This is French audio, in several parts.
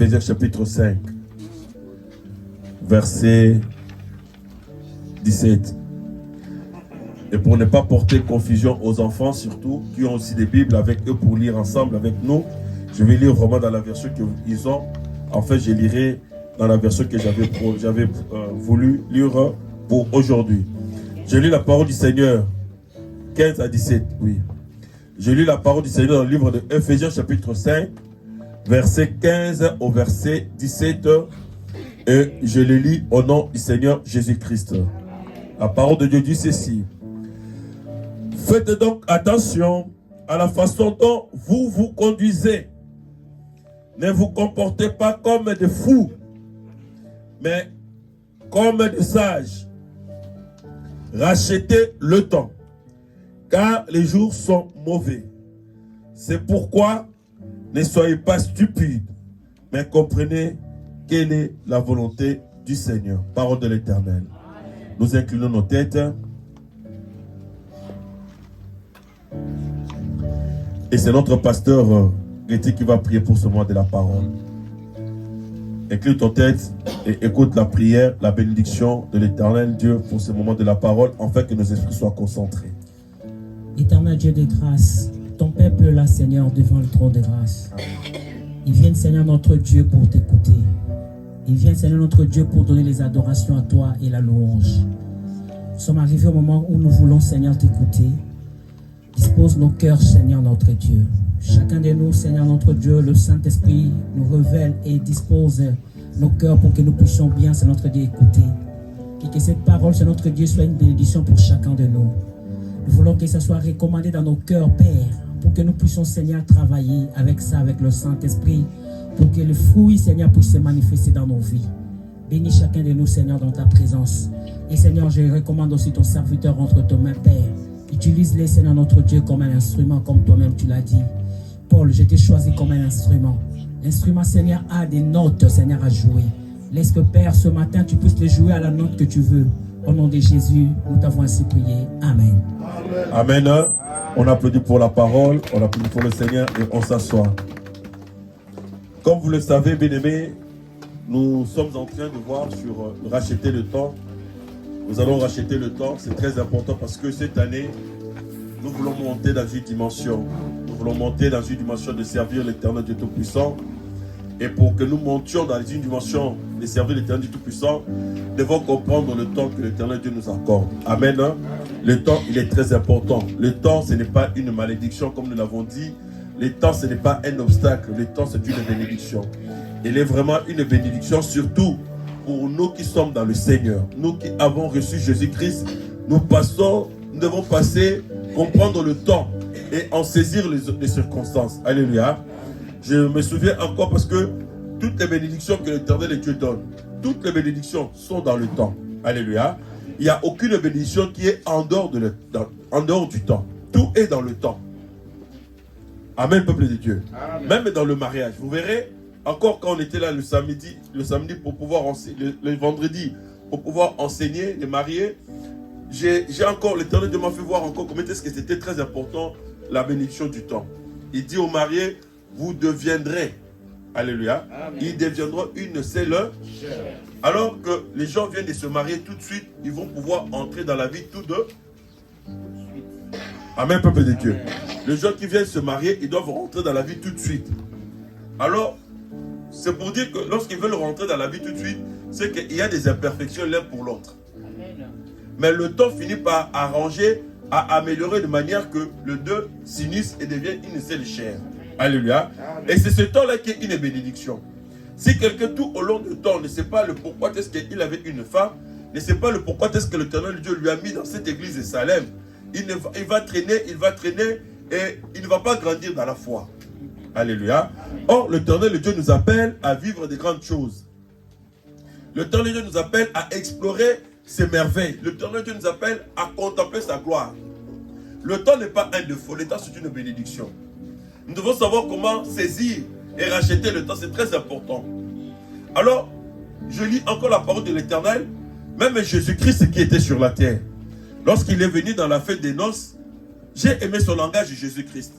Éphésiens chapitre 5, verset 17. Et pour ne pas porter confusion aux enfants, surtout, qui ont aussi des Bibles avec eux pour lire ensemble avec nous, je vais lire vraiment dans la version qu'ils ont. En fait, je lirai dans la version que j'avais voulu lire pour aujourd'hui. Je lis la parole du Seigneur, 15 à 17, oui. Je lis la parole du Seigneur dans le livre de Éphésiens chapitre 5, verset 15 au verset 17, et je le lis au nom du Seigneur Jésus-Christ. La parole de Dieu dit ceci. Faites donc attention à la façon dont vous vous conduisez. Ne vous comportez pas comme des fous, mais comme des sages. Rachetez le temps, car les jours sont mauvais. C'est pourquoi ne soyez pas stupides, mais comprenez quelle est la volonté du Seigneur. Parole de l'Éternel. Nous inclinons nos têtes. Et c'est notre pasteur Réti qui va prier pour ce mois de la parole. Incline ton tête et écoute la prière, la bénédiction de l'Éternel Dieu pour ce moment de la parole, afin que nos esprits soient concentrés. Éternel Dieu de grâce, ton peuple est là, Seigneur, devant le trône de grâce. Ils viennent, Seigneur, notre Dieu, pour t'écouter. Ils viennent, Seigneur, notre Dieu, pour donner les adorations à toi et la louange. Nous sommes arrivés au moment où nous voulons, Seigneur, t'écouter. Dispose nos cœurs, Seigneur, notre Dieu. Chacun de nous, Seigneur, notre Dieu, le Saint-Esprit nous révèle et dispose nos cœurs pour que nous puissions bien, Seigneur, notre Dieu, écouter. Et que cette parole, Seigneur, notre Dieu, soit une bénédiction pour chacun de nous. Nous voulons que ça soit recommandé dans nos cœurs, Père, pour que nous puissions, Seigneur, travailler avec ça, avec le Saint-Esprit, pour que le fruit, Seigneur, puisse se manifester dans nos vies. Bénis chacun de nous, Seigneur, dans ta présence. Et Seigneur, je recommande aussi ton serviteur entre tes mains, Père. Utilise-les, Seigneur, notre Dieu, comme un instrument, comme toi-même tu l'as dit. Paul, je t'ai choisi comme un instrument. L'instrument, Seigneur, a des notes, Seigneur, à jouer. Laisse que, Père, ce matin, tu puisses les jouer à la note que tu veux. Au nom de Jésus, nous t'avons ainsi prié. Amen. Amen. On applaudit pour la parole, on applaudit pour le Seigneur et on s'assoit. Comme vous le savez, bien-aimés, nous sommes en train de voir sur racheter le temps. Nous allons racheter le temps, c'est très important parce que cette année, nous voulons monter dans une dimension. Nous voulons monter dans une dimension de servir l'Éternel Dieu Tout-Puissant. Et pour que nous montions dans une dimension de servir l'Éternel Dieu Tout-Puissant, nous devons comprendre le temps que l'Éternel Dieu nous accorde. Amen. Le temps, il est très important. Le temps, ce n'est pas une malédiction comme nous l'avons dit. Le temps, ce n'est pas un obstacle. Le temps, c'est une bénédiction. Il est vraiment une bénédiction, surtout pour nous qui sommes dans le Seigneur. Nous qui avons reçu Jésus-Christ, nous devons passer, comprendre le temps et en saisir les circonstances. Alléluia. Je me souviens encore parce que toutes les bénédictions que l'Éternel Dieu donne, toutes les bénédictions sont dans le temps. Alléluia. Il n'y a aucune bénédiction qui est en dehors du temps. Tout est dans le temps. Amen, peuple de Dieu. Amen. Même dans le mariage. Vous verrez, encore quand on était là le samedi pour pouvoir enseigner, le vendredi, pour pouvoir enseigner les mariés, j'ai encore, l'Éternel Dieu m'a fait voir encore comment est-ce que c'était très important, la bénédiction du temps. Il dit aux mariés, vous deviendrez, alléluia, amen. Ils deviendront une seule. Alors que les gens viennent de se marier tout de suite, ils vont pouvoir entrer dans la vie tout de suite. Amen, peuple de Dieu. Les gens qui viennent se marier, ils doivent rentrer dans la vie tout de suite. Alors, c'est pour dire que lorsqu'ils veulent rentrer dans la vie tout de suite, c'est qu'il y a des imperfections l'un pour l'autre. Mais le temps finit par arranger, à améliorer de manière que le deux s'unissent et deviennent une seule chair. Alléluia. Et c'est ce temps-là qui est une bénédiction. Si quelqu'un tout au long du temps ne sait pas le pourquoi est-ce qu'il avait une femme, ne sait pas le pourquoi est-ce que l'Éternel Dieu lui a mis dans cette église de Salem, il va traîner et il ne va pas grandir dans la foi. Alléluia. Or, l'Éternel Dieu nous appelle à vivre des grandes choses. L'Éternel Dieu nous appelle à explorer ses merveilles. L'Éternel Dieu nous appelle à contempler sa gloire. Le temps n'est pas un défaut, le temps c'est une bénédiction. Nous devons savoir comment saisir et racheter le temps, c'est très important. Alors, je lis encore la parole de l'Éternel. Même Jésus-Christ qui était sur la terre, lorsqu'il est venu dans la fête des noces, j'ai aimé son langage de Jésus-Christ.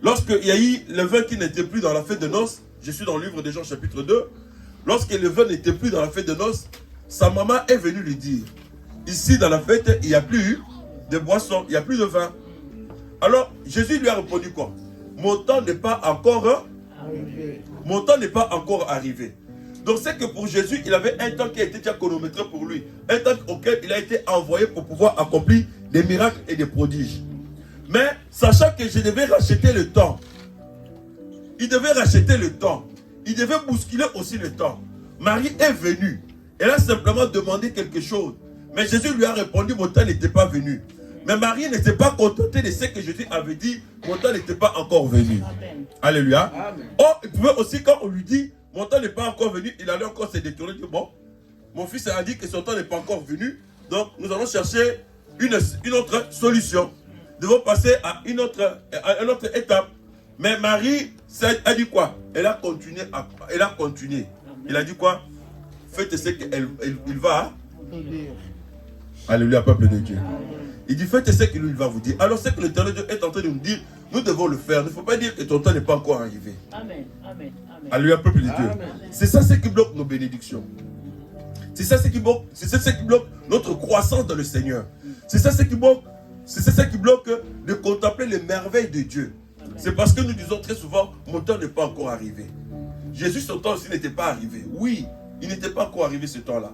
Lorsqu'il y a eu le vin qui n'était plus dans la fête des noces, je suis dans le livre de Jean chapitre 2, lorsque le vin n'était plus dans la fête de noces, sa maman est venue lui dire, ici dans la fête, il n'y a plus de boisson, il n'y a plus de vin. Alors Jésus lui a répondu quoi? Mon temps n'est pas encore arrivé. Mon temps n'est pas encore arrivé. Donc c'est que pour Jésus, il avait un temps qui a été déjà chronométré pour lui. Un temps auquel il a été envoyé pour pouvoir accomplir des miracles et des prodiges. Mais sachant que je devais racheter le temps, il devait racheter le temps. Il devait bousculer aussi le temps. Marie est venue. Elle a simplement demandé quelque chose. Mais Jésus lui a répondu, mon temps n'était pas venu. Mais Marie n'était pas contentée de ce que Jésus avait dit, mon temps n'était pas encore venu. Amen. Alléluia. Amen. Or, il pouvait aussi, quand on lui dit, mon temps n'est pas encore venu, il allait encore se détourner. Il dit, bon, mon fils a dit que son temps n'est pas encore venu, donc nous allons chercher une autre solution. Nous devons passer à une autre étape. Mais Marie a dit quoi? Elle a continué. Il a dit quoi? Faites ce qu'il va. Alléluia, peuple de Dieu. Il dit, faites ce qu'il va vous dire. Alors, c'est que l'Éternel Dieu est en train de nous dire, nous devons le faire. Il ne faut pas dire que ton temps n'est pas encore arrivé. Amen. Amen. Amen. Alléluia, peuple de Dieu. C'est ça ce qui bloque nos bénédictions. C'est ça ce qui bloque notre croissance dans le Seigneur. C'est ça ce qui bloque de contempler les merveilles de Dieu. C'est parce que nous disons très souvent, mon temps n'est pas encore arrivé. Jésus, son temps aussi n'était pas arrivé. Oui, il n'était pas encore arrivé ce temps-là.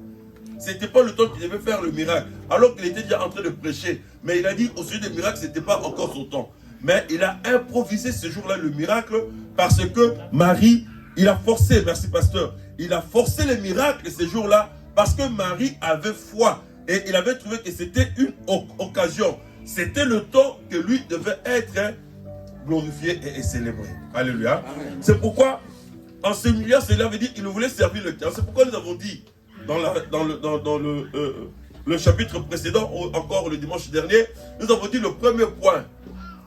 Ce n'était pas le temps qu'il devait faire le miracle, alors qu'il était déjà en train de prêcher. Mais il a dit au sujet des miracles, ce n'était pas encore son temps. Mais il a improvisé ce jour-là le miracle parce que Marie, il a forcé, merci pasteur, il a forcé le miracle ce jour-là parce que Marie avait foi. Et il avait trouvé que c'était une occasion. C'était le temps que lui devait être glorifié et célébré. Alléluia. C'est pourquoi, en ce milieu, cela veut dire qu'il voulait servir le terrain. C'est pourquoi nous avons dit, dans le chapitre précédent, encore le dimanche dernier, nous avons dit le premier point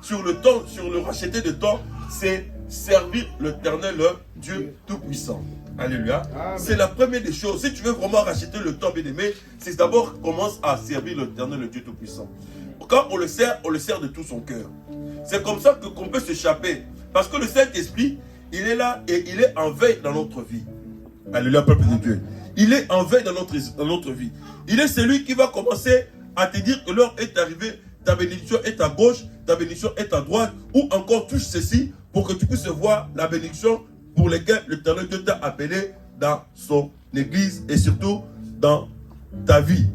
sur le temps, sur le racheter de temps, c'est servir l'Éternel Dieu Tout-Puissant. Alléluia. C'est la première des choses. Si tu veux vraiment racheter le temps, bien-aimé, c'est d'abord commence à servir l'Éternel, le Dieu Tout-Puissant. Quand on le sert de tout son cœur. C'est comme ça qu'on peut s'échapper. Parce que le Saint-Esprit, il est là et il est en veille dans notre vie. Alléluia, peuple de Dieu. Il est en veille dans notre vie. Il est celui qui va commencer à te dire que l'heure est arrivée, ta bénédiction est à gauche, ta bénédiction est à droite, ou encore touche ceci pour que tu puisses voir la bénédiction pour laquelle l'Éternel Dieu t'a appelé dans son église et surtout dans ta vie.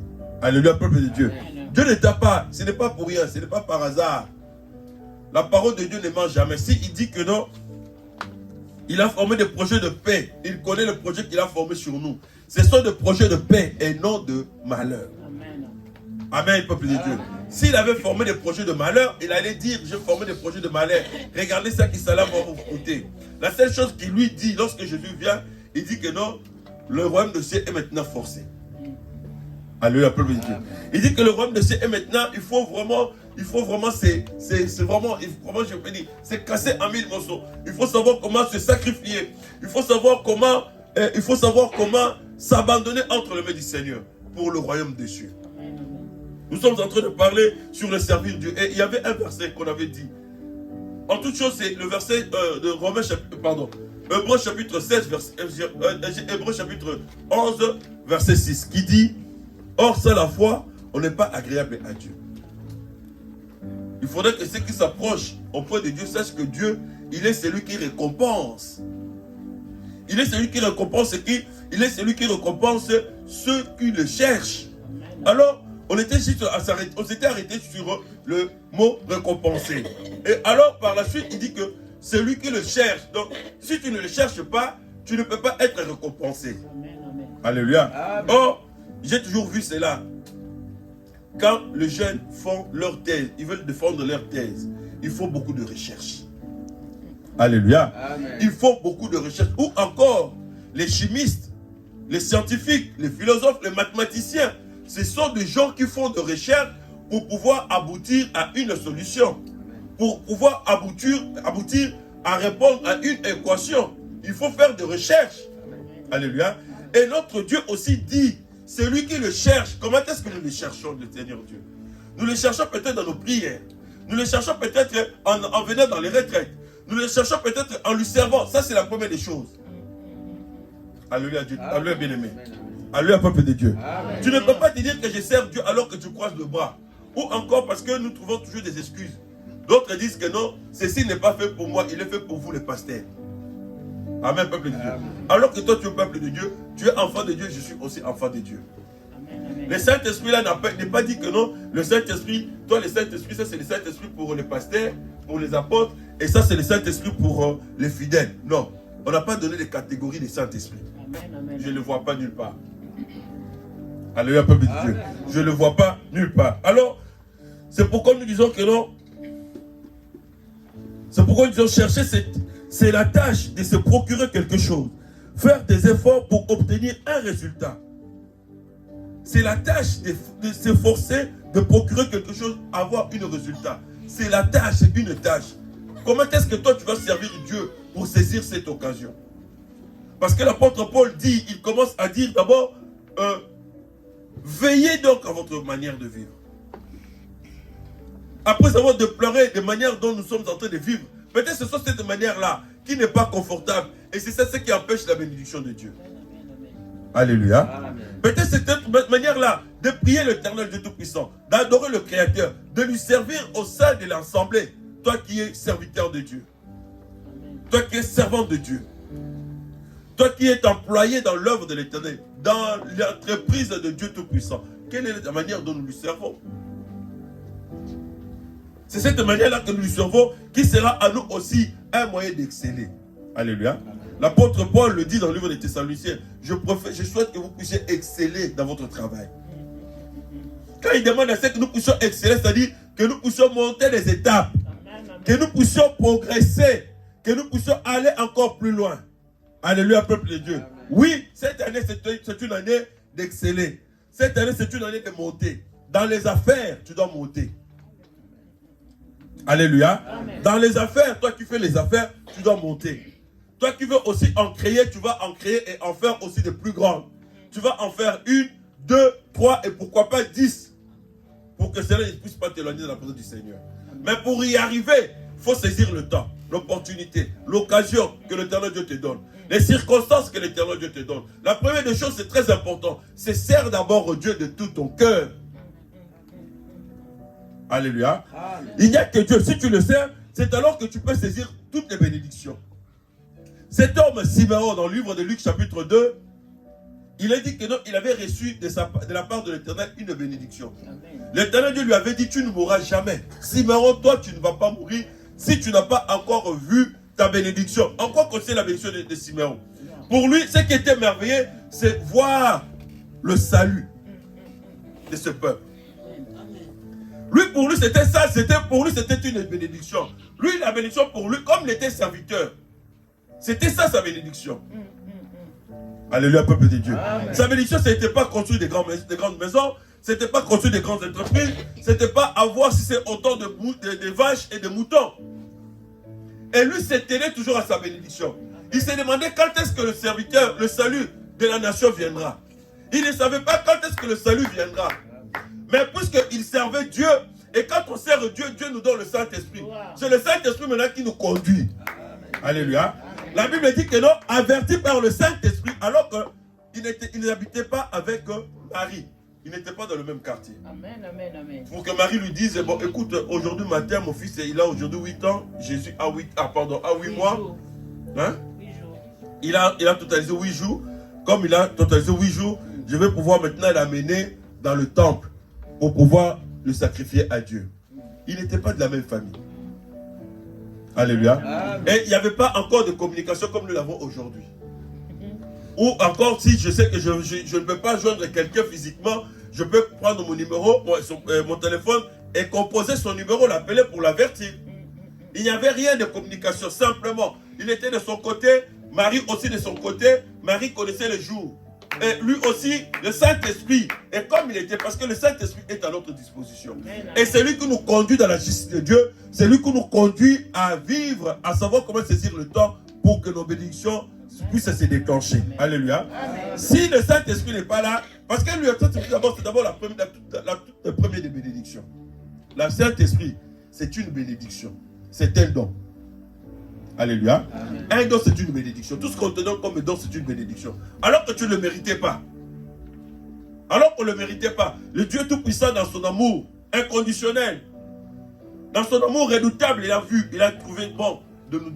Alléluia, peuple de Dieu. Dieu ne t'a pas, ce n'est pas pour rien, ce n'est pas par hasard. La parole de Dieu ne ment jamais. Si il dit que non, il a formé des projets de paix. Il connaît le projet qu'il a formé sur nous. Ce sont des projets de paix et non de malheur. Amen. Amen, peuple de Dieu. S'il avait formé des projets de malheur, il allait dire, j'ai formé des projets de malheur. Regardez ça qui s'allait va vous coûter. La seule chose qu'il lui dit, lorsque Jésus vient, il dit que non, le royaume de ciel est maintenant forcé. Alléluia, peuple de Dieu. Il dit que le royaume de ciel est maintenant, il faut vraiment, je peux dire, c'est cassé en mille morceaux. Il faut savoir comment se sacrifier. Il faut savoir comment s'abandonner entre les mains du Seigneur pour le royaume des cieux. Nous sommes en train de parler sur le servir Dieu. Et il y avait un verset qu'on avait dit. En toute chose, c'est le verset de Romains Hébreux chapitre 16, Hébreux chapitre 11, verset 6, qui dit, or sans la foi, on n'est pas agréable à Dieu. Il faudrait que ceux qui s'approchent auprès de Dieu sachent que Dieu, il est celui qui récompense. Il est celui qui récompense il est celui qui récompense ceux qui le cherchent. Alors, on s'était arrêté sur le mot récompenser. Et alors, par la suite, il dit que celui qui le cherche. Donc, si tu ne le cherches pas, tu ne peux pas être récompensé. Amen, amen. Alléluia. Amen. Or, j'ai toujours vu cela. Quand les jeunes font leur thèse, ils veulent défendre leur thèse, il faut beaucoup de recherche. Alléluia. Amen. Il faut beaucoup de recherche. Ou encore, les chimistes, les scientifiques, les philosophes, les mathématiciens, ce sont des gens qui font de recherche pour pouvoir aboutir à une solution. Pour pouvoir aboutir à répondre à une équation. Il faut faire des recherches. Alléluia. Et notre Dieu aussi dit, celui qui le cherche, comment est-ce que nous le cherchons, le Seigneur Dieu? Nous le cherchons peut-être dans nos prières. Nous le cherchons peut-être en venant dans les retraites. Nous le cherchons peut-être en lui servant. Ça, c'est la première des choses. Alléluia, Dieu. Alléluia, bien-aimé. Alléluia, peuple de Dieu. Amen. Tu ne peux pas te dire que je sers Dieu alors que tu croises le bras. Ou encore parce que nous trouvons toujours des excuses. D'autres disent que non, ceci n'est pas fait pour moi, il est fait pour vous les pasteurs. Amen, peuple de Dieu. Amen. Alors que toi tu es peuple de Dieu, tu es enfant de Dieu, je suis aussi enfant de Dieu. Amen. Le Saint-Esprit là n'est pas dit que non, le Saint-Esprit, toi le Saint-Esprit, ça c'est le Saint-Esprit pour les pasteurs, pour les apôtres, et ça c'est le Saint-Esprit pour les fidèles. Non, on n'a pas donné les catégories des Saint-Esprit. Je ne le vois pas nulle part. Alléluia, peuple de Dieu. Je ne le vois pas nulle part. Alors, c'est pourquoi nous disons que non. C'est pourquoi nous disons chercher, c'est la tâche de se procurer quelque chose. Faire des efforts pour obtenir un résultat. C'est la tâche de s'efforcer de procurer quelque chose, avoir un résultat. C'est la tâche, c'est une tâche. Comment est-ce que toi tu vas servir Dieu pour saisir cette occasion? Parce que l'apôtre Paul dit, il commence à dire d'abord, veillez donc à votre manière de vivre. Après avoir déploré des manières dont nous sommes en train de vivre, peut-être ce sont cette manière-là qui n'est pas confortable. Et c'est ça ce qui empêche la bénédiction de Dieu. Alléluia. Peut-être c'est cette manière-là de prier l'Éternel Dieu Tout-Puissant, d'adorer le Créateur, de lui servir au sein de l'assemblée. Toi qui es serviteur de Dieu. Toi qui es servant de Dieu. Toi qui es employé dans l'œuvre de l'Éternel, dans l'entreprise de Dieu Tout-Puissant. Quelle est la manière dont nous lui servons? C'est cette manière-là que nous lui servons qui sera à nous aussi un moyen d'exceller. Alléluia. L'apôtre Paul le dit dans le livre des Thessaloniciens. Je souhaite que vous puissiez exceller dans votre travail. Quand il demande à ce que nous puissions exceller, c'est-à-dire que nous puissions monter les étapes, que nous puissions progresser, que nous puissions aller encore plus loin. Alléluia, peuple de Dieu. Oui, cette année, c'est une année d'exceller. Cette année, c'est une année de monter. Dans les affaires, tu dois monter. Alléluia. Amen. Dans les affaires, toi qui fais les affaires, tu dois monter. Toi qui veux aussi en créer, tu vas en créer et en faire aussi de plus grandes. Tu vas en faire 1, 2, 3 et pourquoi pas 10. Pour que cela ne puisse pas t'éloigner de la présence du Seigneur. Mais pour y arriver, il faut saisir le temps, l'opportunité, l'occasion que l'Éternel Dieu te donne. Les circonstances que l'Éternel Dieu te donne. La première des choses, c'est très important. C'est sers d'abord Dieu de tout ton cœur. Alléluia. Amen. Il n'y a que Dieu. Si tu le sers, c'est alors que tu peux saisir toutes les bénédictions. Cet homme, Siméon, dans le livre de Luc chapitre 2, il a dit que non, il avait reçu de la part de l'Éternel une bénédiction. L'Éternel Dieu lui avait dit, tu ne mourras jamais. Siméon, toi, tu ne vas pas mourir si tu n'as pas encore vu ta bénédiction. En quoi consiste la bénédiction de Siméon? Pour lui, ce qui était merveilleux, c'est voir le salut de ce peuple. Lui, pour lui, c'était ça. Pour lui, c'était une bénédiction. Lui, la bénédiction pour lui, comme il était serviteur, c'était ça sa bénédiction. Alléluia, peuple de Dieu. Amen. Sa bénédiction, ce n'était pas construire des grandes maisons, ce n'était pas construire des grandes entreprises, ce n'était pas avoir si c'est autant de vaches et de moutons. Et lui s'éteignait toujours à sa bénédiction. Il se demandait quand est-ce que le serviteur, le salut de la nation viendra. Il ne savait pas quand est-ce que le salut viendra. Mais puisqu'il servait Dieu, et quand on sert Dieu, Dieu nous donne le Saint-Esprit. C'est le Saint-Esprit maintenant qui nous conduit. Amen. Alléluia. Amen. La Bible dit que non, averti par le Saint-Esprit, alors qu'il n'habitait pas avec Marie. Il n'était pas dans le même quartier. Amen, amen, amen. Pour que Marie lui dise, bon, écoute, aujourd'hui matin, mon fils, il a aujourd'hui 8 ans. Jésus a 8 mois. Jours. Hein? 8 jours. Il a totalisé 8 jours. Comme il a totalisé 8 jours, je vais pouvoir maintenant l'amener dans le temple pour pouvoir le sacrifier à Dieu. Il n'était pas de la même famille. Alléluia. Amen. Et il n'y avait pas encore de communication comme nous l'avons aujourd'hui. Ou encore, si je sais que je ne peux pas joindre quelqu'un physiquement, je peux prendre mon numéro, mon téléphone et composer son numéro, l'appeler pour l'avertir. Il n'y avait rien de communication, simplement. Il était de son côté, Marie aussi de son côté. Marie connaissait le jour. Et lui aussi, le Saint-Esprit. Et comme il était, parce que le Saint-Esprit est à notre disposition. Et c'est lui qui nous conduit dans la justice de Dieu. C'est lui qui nous conduit à vivre, à savoir comment saisir le temps pour que nos bénédictions puissent se déclencher. Amen. Alléluia. Amen. Si le Saint-Esprit n'est pas là, parce que lui, le Saint-Esprit, c'est d'abord la toute première des bénédictions. Le Saint-Esprit, c'est une bénédiction. C'est un don. Alléluia. Un don, c'est une bénédiction. Tout ce qu'on te donne comme don, c'est une bénédiction. Alors que tu ne le méritais pas. Alors qu'on ne le méritait pas. Le Dieu Tout-Puissant, dans son amour inconditionnel, dans son amour redoutable, il a vu, il a trouvé bon de nous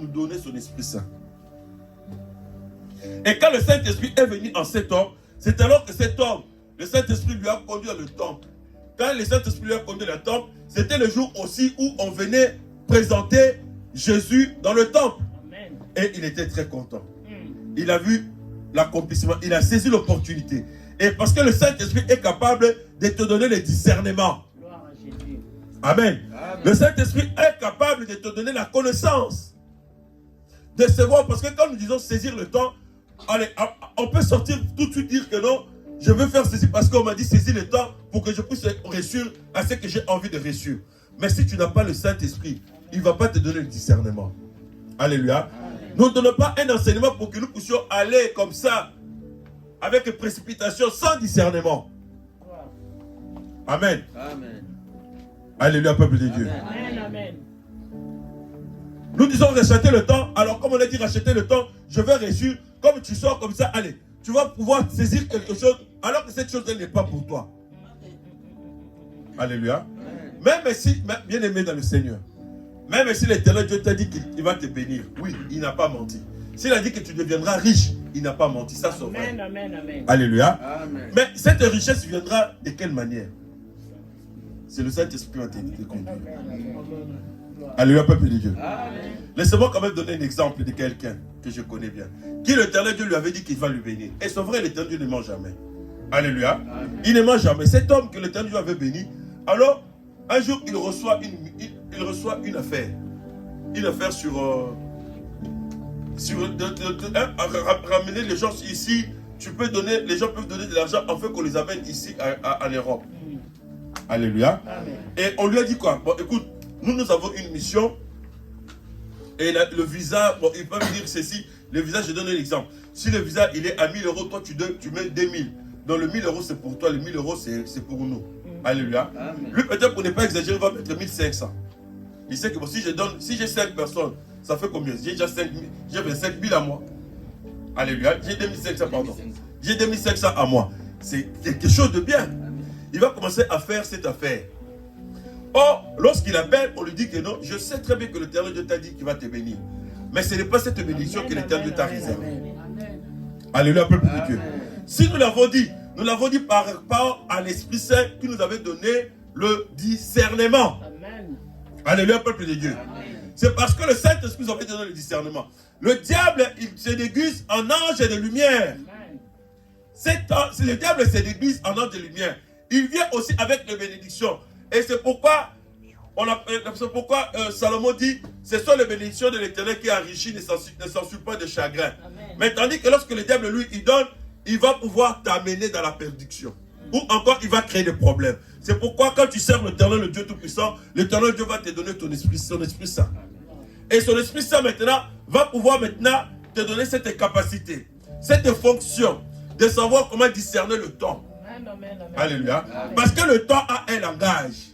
donner son Esprit Saint. Et quand le Saint-Esprit est venu en cet homme, c'est alors que cet homme, le Saint-Esprit lui a conduit dans le temple. Quand le Saint-Esprit lui a conduit dans le temple, c'était le jour aussi où on venait présenter Jésus dans le temple. Amen. Et il était très content. Il a vu l'accomplissement, il a saisi l'opportunité. Et parce que le Saint-Esprit est capable de te donner le discernement. Gloire à Jésus. Amen. Amen. Le Saint-Esprit est capable de te donner la connaissance. De savoir, parce que quand nous disons saisir le temps, allez, on peut sortir tout de suite dire que non, je veux faire ceci parce qu'on m'a dit saisir le temps pour que je puisse réussir à ce que j'ai envie de réussir. Mais si tu n'as pas le Saint-Esprit, il ne va pas te donner le discernement. Alléluia. Amen. Nous ne donnons pas un enseignement pour que nous puissions aller comme ça, avec précipitation, sans discernement. Amen. Amen. Alléluia, peuple de Dieu. Amen. Amen. Nous disons racheter le temps. Alors, comme on a dit racheter le temps, je vais réussir. Comme tu sors comme ça, allez, tu vas pouvoir saisir quelque chose alors que cette chose n'est pas pour toi. Alléluia. Même si, bien aimé dans le Seigneur, même si l'Éternel Dieu t'a dit qu'il va te bénir, oui, il n'a pas menti. S'il a dit que tu deviendras riche, il n'a pas menti. Ça, c'est vrai. Amen, amen. Alléluia. Amen. Mais cette richesse viendra de quelle manière? C'est le Saint-Esprit qui va te conduire. Alléluia, peuple de Dieu. Laissez-moi quand même donner un exemple de quelqu'un que je connais bien. Qui l'Éternel Dieu lui avait dit qu'il va lui bénir. Et c'est vrai, l'Éternel Dieu ne ment jamais. Alléluia. Amen. Il ne ment jamais. Cet homme que l'Éternel Dieu avait béni, alors, un jour, il reçoit une affaire. Une affaire sur ramener les gens ici. Les gens peuvent donner de l'argent afin qu'on les amène ici à l'Europe. Alléluia. Amen. Et on lui a dit quoi? Bon, écoute, nous avons une mission. Et le visa, bon, il peut me dire ceci. Le visa, je donne un exemple. Si le visa, il est à 1000 euros, toi, tu mets 2000. Donc, le 1000 euros, c'est pour toi. Le 1000 euros, c'est pour nous. Alléluia. Amen. Lui, peut-être pour ne pas exagérer, il va mettre 1500. Il sait que bon, si j'ai 5 personnes, ça fait combien? J'ai déjà 5 000, j'ai 25 000 à moi. Alléluia. J'ai 2500, pardon. J'ai 2500 à moi. C'est quelque chose de bien. Il va commencer à faire cette affaire. Or, lorsqu'il appelle, on lui dit que non, je sais très bien que l'Éternel Dieu t'a dit qu'il va te bénir. Mais ce n'est pas cette bénédiction que l'Éternel Dieu t'a réservée. Alléluia, peuple de Dieu. Si nous l'avons dit par rapport à l'Esprit Saint qui nous avait donné le discernement. Amen. Alléluia, peuple de Dieu. C'est parce que le Saint-Esprit nous avait donné le discernement. Le diable, il se déguise en ange de lumière. Le diable se déguise en ange de lumière. Il vient aussi avec les bénédictions. Et c'est pourquoi, Salomon dit, ce sont les bénédictions de l'Éternel qui enrichit, ne s'ensuit pas de chagrin. Amen. Mais tandis que lorsque le diable, lui, il donne, il va pouvoir t'amener dans la perdition. Ou encore, il va créer des problèmes. C'est pourquoi quand tu sers l'Éternel, le Dieu Tout-Puissant, l'Éternel Dieu va te donner son Esprit Saint. Et son Esprit Saint maintenant va pouvoir maintenant te donner cette capacité, cette fonction de savoir comment discerner le temps. Amen. Alléluia. Amen. Parce que le temps a un langage.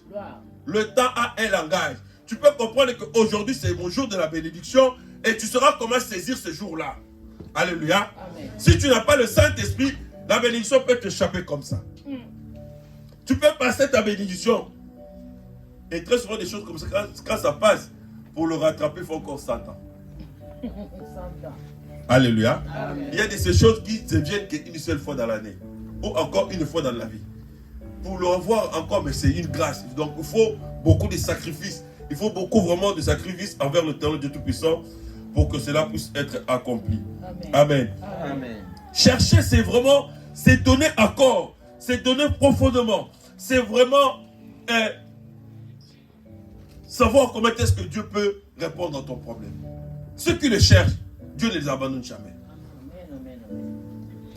Le temps a un langage. Tu peux comprendre qu'aujourd'hui c'est mon jour de la bénédiction et tu sauras comment saisir ce jour-là. Alléluia. Amen. Si tu n'as pas le Saint-Esprit, la bénédiction peut t'échapper comme ça. Tu peux passer ta bénédiction. Et très souvent des choses comme ça, quand ça passe, pour le rattraper, il faut encore 100 ans. Alléluia. Amen. Il y a de ces choses qui ne viennent qu'une seule fois dans l'année. Ou encore une fois dans la vie. Pour le revoir encore, mais c'est une grâce. Donc il faut beaucoup de sacrifices. Il faut beaucoup vraiment de sacrifices envers le Dieu Tout-Puissant pour que cela puisse être accompli. Amen. Amen. Amen. Chercher, c'est vraiment, c'est donner à corps, c'est donner profondément. C'est vraiment savoir comment est-ce que Dieu peut répondre à ton problème. Ceux qui le cherchent, Dieu ne les abandonne jamais.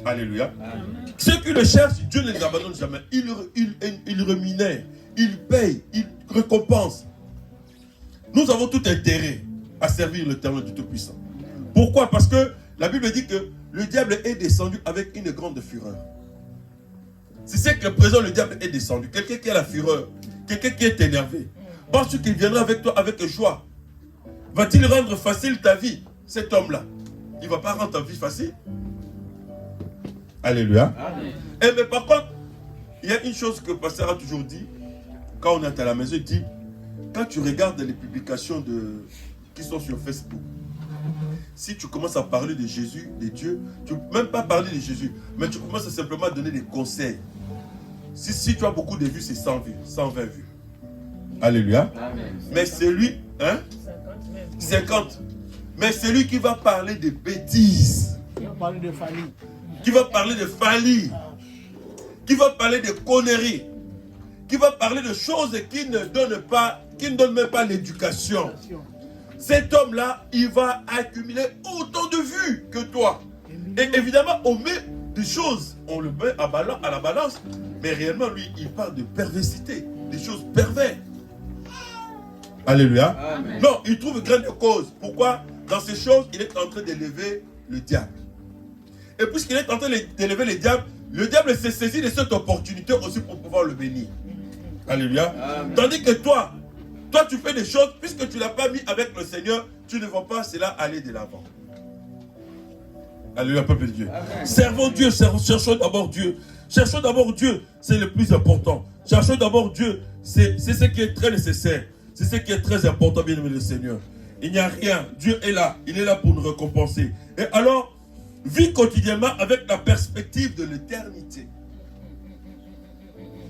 Alléluia. Amen. Ceux qui le cherchent, Dieu ne les abandonne jamais. Il rémunère, il paye, il récompense. Nous avons tout intérêt à servir l'Éternel du Tout-Puissant. Pourquoi? Parce que la Bible dit que le diable est descendu avec une grande fureur. C'est ce que présent le diable est descendu. Quelqu'un qui a la fureur, quelqu'un qui est énervé. Pense qu'il viendra avec toi avec joie. Va-t-il rendre facile ta vie? Cet homme-là, il ne va pas rendre ta vie facile. Alléluia. Amen. Et mais par contre, il y a une chose que le pasteur a toujours dit, quand on est à la maison, il dit, quand tu regardes les publications qui sont sur Facebook, si tu commences à parler de Jésus, de Dieu, tu ne peux même pas parler de Jésus, mais tu commences à simplement donner des conseils. Si tu as beaucoup de vues, c'est 100 vues, 120 vues. Alléluia. Amen. Mais celui, 50. Mais celui qui va parler de bêtises, qui va parler de folie, qui va parler de conneries, qui va parler de choses qui ne donnent même pas l'éducation. Cet homme-là, il va accumuler autant de vues que toi. Et évidemment, on met des choses, on le met à la balance, mais réellement, lui, il parle de perversité, des choses perverses. Alléluia. Amen. Non, il trouve grande cause. Pourquoi? Dans ces choses, il est en train d'élever le diable. Et puisqu'il est en train d'élever le diable s'est saisi de cette opportunité aussi pour pouvoir le bénir. Alléluia. Amen. Tandis que toi, tu fais des choses, puisque tu ne l'as pas mis avec le Seigneur, tu ne vas pas cela aller de l'avant. Alléluia, peuple de Dieu. Amen. Servons Dieu, cherchons d'abord Dieu. Cherchons d'abord Dieu, c'est le plus important. Cherchons d'abord Dieu, c'est ce qui est très nécessaire. C'est ce qui est très important, bien aimé le Seigneur. Il n'y a rien. Dieu est là. Il est là pour nous récompenser. Et alors, vis quotidiennement avec la perspective de l'éternité.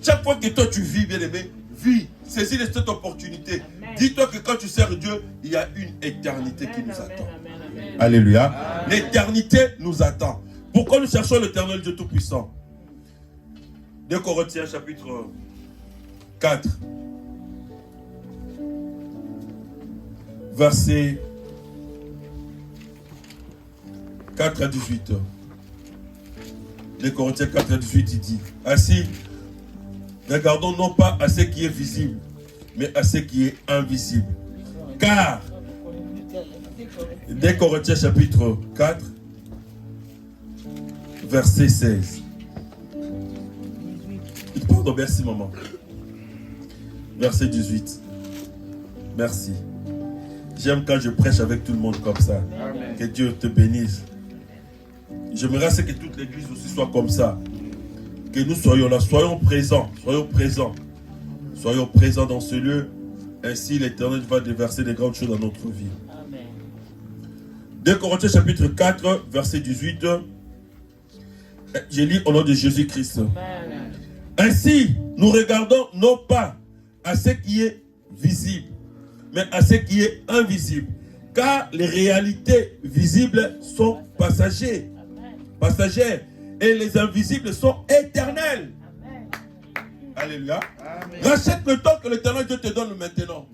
Chaque fois que toi tu vis, bien aimé, vis. Saisis de cette opportunité. Dis-toi que quand tu sers Dieu, il y a une éternité qui nous attend. Alléluia. L'éternité nous attend. Pourquoi nous cherchons l'éternel Dieu Tout-Puissant? 2 Corinthiens chapitre 4. Versets 4 à 18. 2 Corinthiens 4 à 18, il dit, ainsi, regardons non pas à ce qui est visible, mais à ce qui est invisible. Car, 2 Corinthiens chapitre 4, verset 16. Pardon, merci maman. Verset 18. Merci. J'aime quand je prêche avec tout le monde comme ça. Amen. Que Dieu te bénisse. J'aimerais que toute l'église aussi soit comme ça. Que nous soyons là, soyons présents. Soyons présents. Soyons présents dans ce lieu. Ainsi l'Éternel va déverser des grandes choses dans notre vie. Amen. 2 Corinthiens chapitre 4, verset 18. Je lis au nom de Jésus-Christ. Amen. Ainsi, nous regardons non pas à ce qui est visible, mais à ce qui est invisible. Car les réalités visibles sont passagères. Et les invisibles sont éternels. Amen. Alléluia. Amen. Rachète le temps que l'Éternel Dieu te donne maintenant.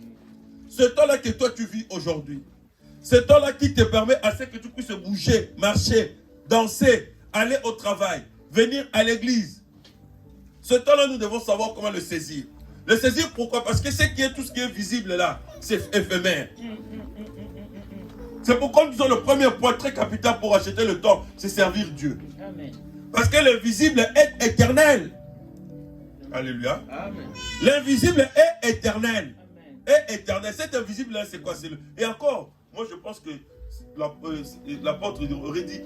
Ce temps-là que toi tu vis aujourd'hui. Ce temps-là qui te permet à ce que tu puisses bouger, marcher, danser, aller au travail, venir à l'église. Ce temps-là, nous devons savoir comment le saisir. Le saisir, pourquoi? Parce que tout ce qui est visible là, c'est éphémère. C'est pourquoi nous disons le premier point très capital pour acheter le temps, c'est servir Dieu. Amen. Parce que le visible est éternel. Alléluia. Amen. L'invisible est éternel. Amen. Est éternel. Cet invisible là, c'est quoi? Et encore, moi je pense que l'apôtre aurait dit,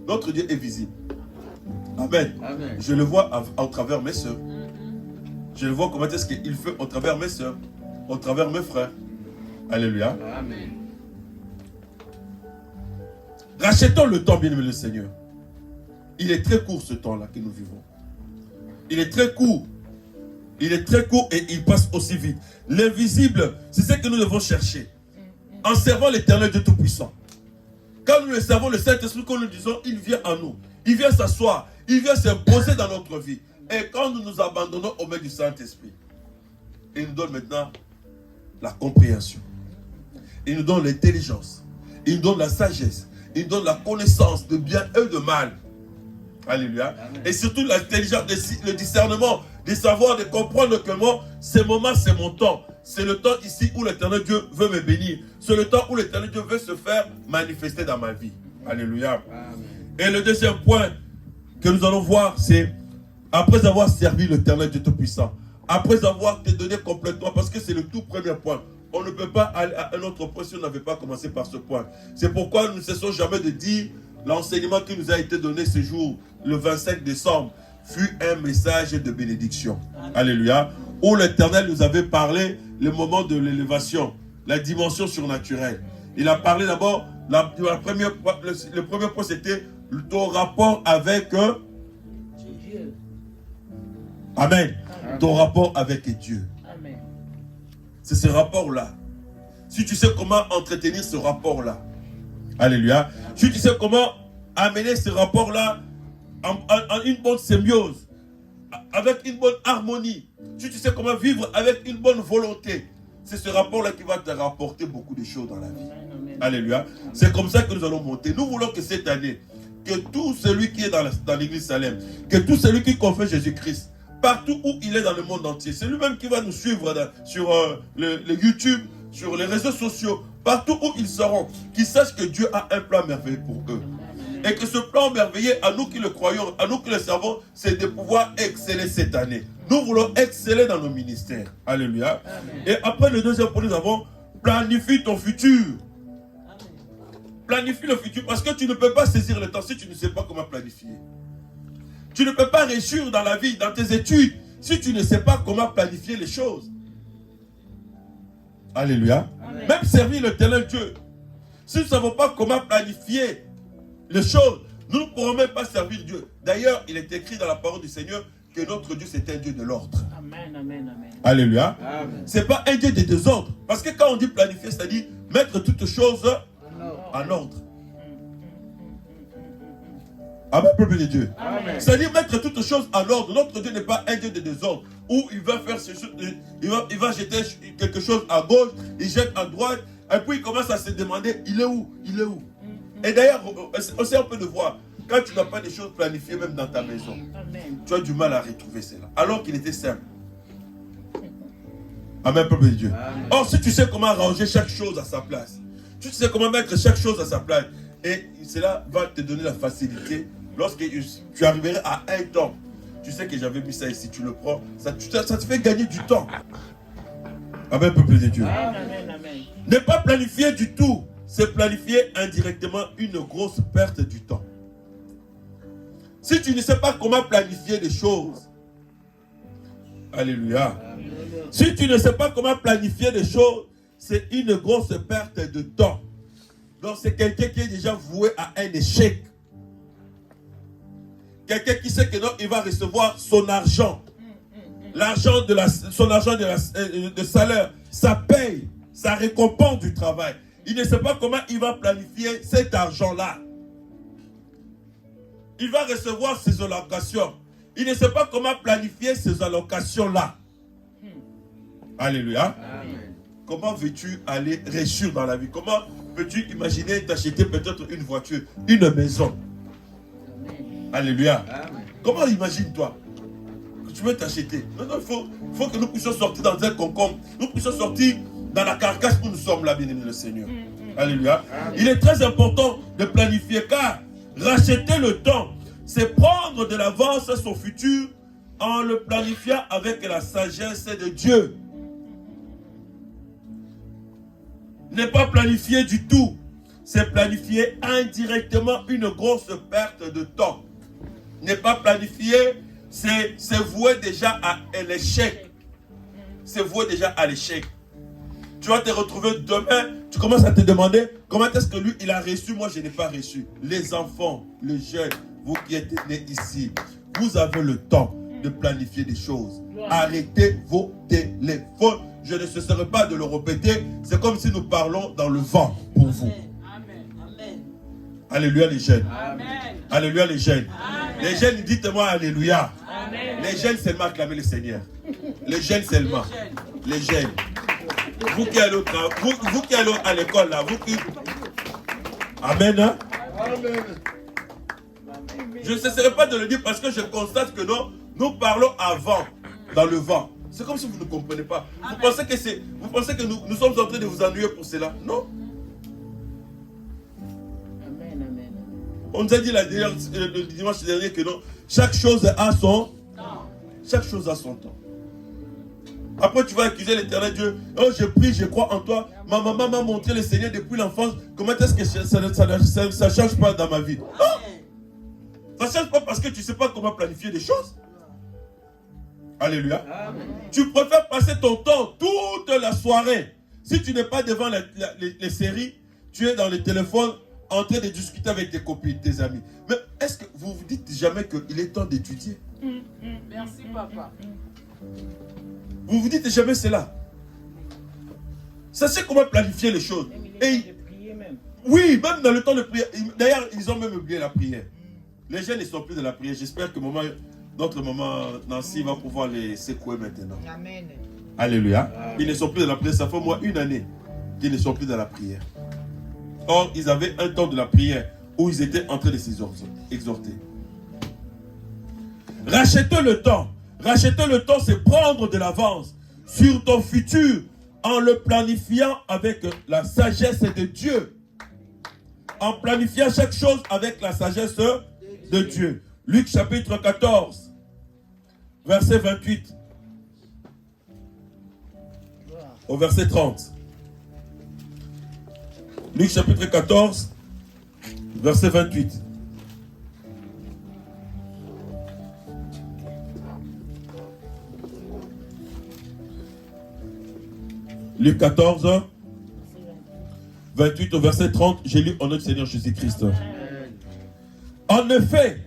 notre Dieu est visible. Amen. Amen. Je le vois au travers mes soeurs. Je le vois comment est-ce qu'il fait au travers mes soeurs, au travers mes frères. Alléluia. Amen. Rachetons le temps, bien-aimé le Seigneur. Il est très court ce temps-là que nous vivons. Il est très court. Il est très court et il passe aussi vite. L'invisible, c'est ce que nous devons chercher. En servant l'Éternel Dieu Tout-Puissant. Quand nous le servons, le Saint-Esprit, quand nous disons, il vient en nous. Il vient s'asseoir. Il vient s'imposer dans notre vie. Et quand nous nous abandonnons au mains du Saint-Esprit, il nous donne maintenant la compréhension. Il nous donne l'intelligence. Il nous donne la sagesse. Il nous donne la connaissance de bien et de mal. Alléluia. Amen. Et surtout l'intelligence, le discernement, de savoir, de comprendre que moi, ce moment, c'est mon temps. C'est le temps ici où l'Éternel Dieu veut me bénir. C'est le temps où l'Éternel Dieu veut se faire manifester dans ma vie. Alléluia. Amen. Et le deuxième point que nous allons voir, c'est après avoir servi l'Éternel Dieu Tout-Puissant, après avoir te donné complètement, parce que c'est le tout premier point, on ne peut pas aller à un autre point si on n'avait pas commencé par ce point. C'est pourquoi nous ne cessons jamais de dire l'enseignement qui nous a été donné ce jour, le 25 décembre, fut un message de bénédiction. Alléluia. Où l'Éternel nous avait parlé le moment de l'élévation, la dimension surnaturelle. Il a parlé d'abord, le premier point c'était ton rapport avec Dieu. Amen. Ton rapport avec Dieu. Amen. C'est ce rapport-là. Si tu sais comment entretenir ce rapport-là. Alléluia. Si tu sais comment amener ce rapport-là en une bonne symbiose, avec une bonne harmonie. Si tu sais comment vivre avec une bonne volonté, c'est ce rapport-là qui va te rapporter beaucoup de choses dans la vie. Amen. Alléluia. C'est comme ça que nous allons monter. Nous voulons que cette année, que tout celui qui est dans l'église Salem, que tout celui qui confesse Jésus-Christ, partout où il est dans le monde entier, c'est lui-même qui va nous suivre sur le YouTube, sur les réseaux sociaux, partout où ils seront, qu'ils sachent que Dieu a un plan merveilleux pour eux. Et que ce plan merveilleux, à nous qui le croyons, à nous qui le savons, c'est de pouvoir exceller cette année. Nous voulons exceller dans nos ministères. Alléluia. Amen. Et après le deuxième point, nous avons planifie ton futur. Amen. Planifie le futur parce que tu ne peux pas saisir le temps si tu ne sais pas comment planifier. Tu ne peux pas réussir dans la vie, dans tes études, si tu ne sais pas comment planifier les choses. Alléluia. Amen. Même servir l'éternel Dieu. Si nous ne savons pas comment planifier les choses, nous ne pourrons même pas servir Dieu. D'ailleurs, il est écrit dans la parole du Seigneur que notre Dieu, c'est un Dieu de l'ordre. Amen, amen, amen. Alléluia. Ce n'est pas un Dieu de désordre. Parce que quand on dit planifier, c'est-à-dire mettre toutes choses en ordre. Amen, peuple de Dieu. C'est-à-dire mettre toutes choses en ordre. Notre Dieu n'est pas un Dieu de désordre. Où il va faire ce chose, il va jeter quelque chose à gauche, il jette à droite, et puis il commence à se demander, il est où? Il est où? Et d'ailleurs, aussi on peut le voir, quand tu n'as pas des choses planifiées même dans ta maison, amen, tu as du mal à retrouver cela, alors qu'il était simple. Amen, peuple de Dieu. Amen. Or, si tu sais comment ranger chaque chose à sa place, tu sais comment mettre chaque chose à sa place, et cela va te donner la facilité, lorsque tu arriveras à un temps, tu sais que j'avais mis ça ici, tu le prends, ça te fait gagner du temps. Amen, peuple de Dieu. Amen, amen. Ne pas planifier du tout, c'est planifier indirectement une grosse perte du temps. Si tu ne sais pas comment planifier les choses, alléluia. Si tu ne sais pas comment planifier les choses, c'est une grosse perte de temps. Donc c'est quelqu'un qui est déjà voué à un échec. Quelqu'un qui sait que non, il va recevoir son argent. L'argent son argent de salaire, sa paye, sa récompense du travail. Il ne sait pas comment il va planifier cet argent-là. Il va recevoir ses allocations. Il ne sait pas comment planifier ces allocations-là. Alléluia. Amen. Comment veux-tu aller réussir dans la vie? Comment peux-tu imaginer t'acheter peut-être une voiture, une maison? Amen. Alléluia. Amen. Comment imagines-toi que tu veux t'acheter? Non, il faut que nous puissions sortir dans un concombre. Nous puissions sortir dans la carcasse où nous sommes là, bien-aimé le Seigneur. Alléluia. Amen. Il est très important de planifier, car racheter le temps, c'est prendre de l'avance son futur en le planifiant avec la sagesse de Dieu. Ne pas planifier du tout, c'est planifier indirectement une grosse perte de temps. Ne pas planifier, c'est vouer déjà à l'échec. C'est vouer déjà à l'échec. Tu vas te retrouver demain, tu commences à te demander comment est-ce que lui, il a reçu, moi je n'ai pas reçu. Les enfants, les jeunes, vous qui êtes nés ici, vous avez le temps de planifier des choses. Arrêtez vos téléphones. Je ne cesserai pas de le répéter. C'est comme si nous parlons dans le vent pour vous. Amen. Amen. Alléluia les jeunes. Amen. Alléluia les jeunes. Amen. Les jeunes, dites-moi alléluia. Amen. Les jeunes seulement acclamez le Seigneur. Les jeunes seulement. Les jeunes. Vous qui allez vous qui allez à l'école là, vous qui... Amen. Hein? Amen. Je ne cesserai pas de le dire parce que je constate que nous parlons avant, dans le vent. C'est comme si vous ne comprenez pas. Vous pensez que nous sommes en train de vous ennuyer pour cela? Non. Amen, amen. On nous a dit le dimanche dernier que non, chaque chose a son temps. Chaque chose a son temps. Après, tu vas accuser l'Éternel Dieu. Oh, je prie, je crois en toi. Ma maman m'a montré le Seigneur depuis l'enfance. Comment est-ce que ça ne change pas dans ma vie? Non. Ça ne change pas parce que tu ne sais pas comment planifier des choses. Alléluia. Amen. Tu préfères passer ton temps toute la soirée. Si tu n'es pas devant les séries, tu es dans le téléphone en train de discuter avec tes copines, tes amis. Mais est-ce que vous vous dites jamais qu'il est temps d'étudier? Merci, papa. Vous vous dites jamais cela. Sachez comment planifier les choses. Et, oui, même dans le temps de prière. D'ailleurs, ils ont même oublié la prière. Les jeunes ne sont plus de la prière. J'espère que notre maman Nancy va pouvoir les secouer maintenant. Amen. Alléluia. Ils ne sont plus dans la prière. Ça fait au moins une année qu'ils ne sont plus dans la prière. Or, ils avaient un temps de la prière où ils étaient en train de s'exhorter. Racheter le temps. Racheter le temps, c'est prendre de l'avance sur ton futur en le planifiant avec la sagesse de Dieu. En planifiant chaque chose avec la sagesse de Dieu. Luc chapitre 14, verset 28 au verset 30. Luc chapitre 14, verset 28. Luc 14, 28 au verset 30, j'ai lu au nom du Seigneur Jésus-Christ. En effet,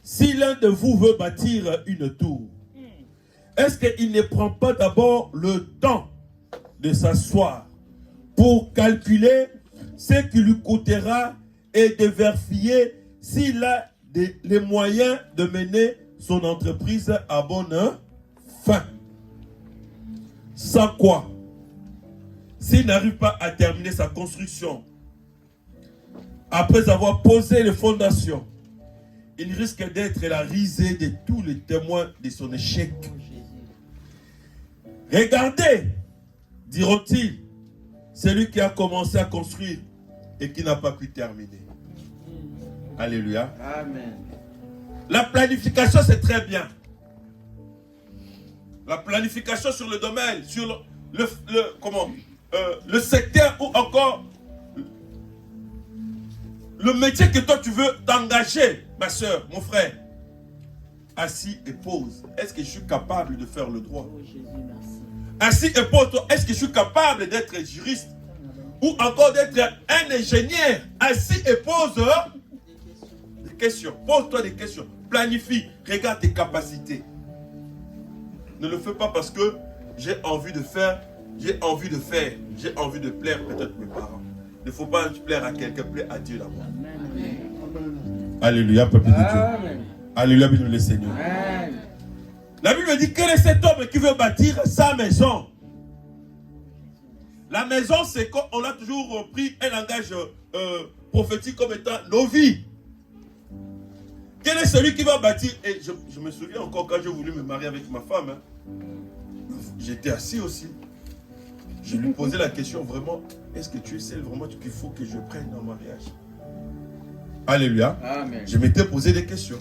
si l'un de vous veut bâtir une tour, est-ce qu'il ne prend pas d'abord le temps de s'asseoir pour calculer ce qui lui coûtera et de vérifier s'il a les moyens de mener son entreprise à bonne fin? Sans quoi, s'il n'arrive pas à terminer sa construction, après avoir posé les fondations, il risque d'être la risée de tous les témoins de son échec. Regardez, diront-ils, celui qui a commencé à construire et qui n'a pas pu terminer. Alléluia. Amen. La planification, c'est très bien. La planification sur le domaine, sur le secteur ou encore le métier que toi tu veux t'engager, ma soeur, mon frère. Assis et pose. Est-ce que je suis capable de faire le droit? Assis et pose-toi. Est-ce que je suis capable d'être juriste? Ou encore d'être un ingénieur? Assis et pose des questions. Pose-toi des questions. Planifie. Regarde tes capacités. Ne le fais pas parce que j'ai envie de faire. J'ai envie de faire. J'ai envie de plaire peut-être mes parents. Il ne faut pas plaire à quelqu'un, plaire à Dieu d'abord. Alléluia, peuple de Dieu. Alléluia, béni le Seigneur. Amen. La Bible dit, quel est cet homme qui veut bâtir sa maison? La maison, c'est qu'on a toujours pris un langage prophétique comme étant nos vies. Quel est celui qui va bâtir? Et je me souviens encore quand j'ai voulu me marier avec ma femme. J'étais assis aussi. Je lui posais la question vraiment, est-ce que tu es celle vraiment qu'il faut que je prenne en mariage? Alléluia. Amen. Je m'étais posé des questions.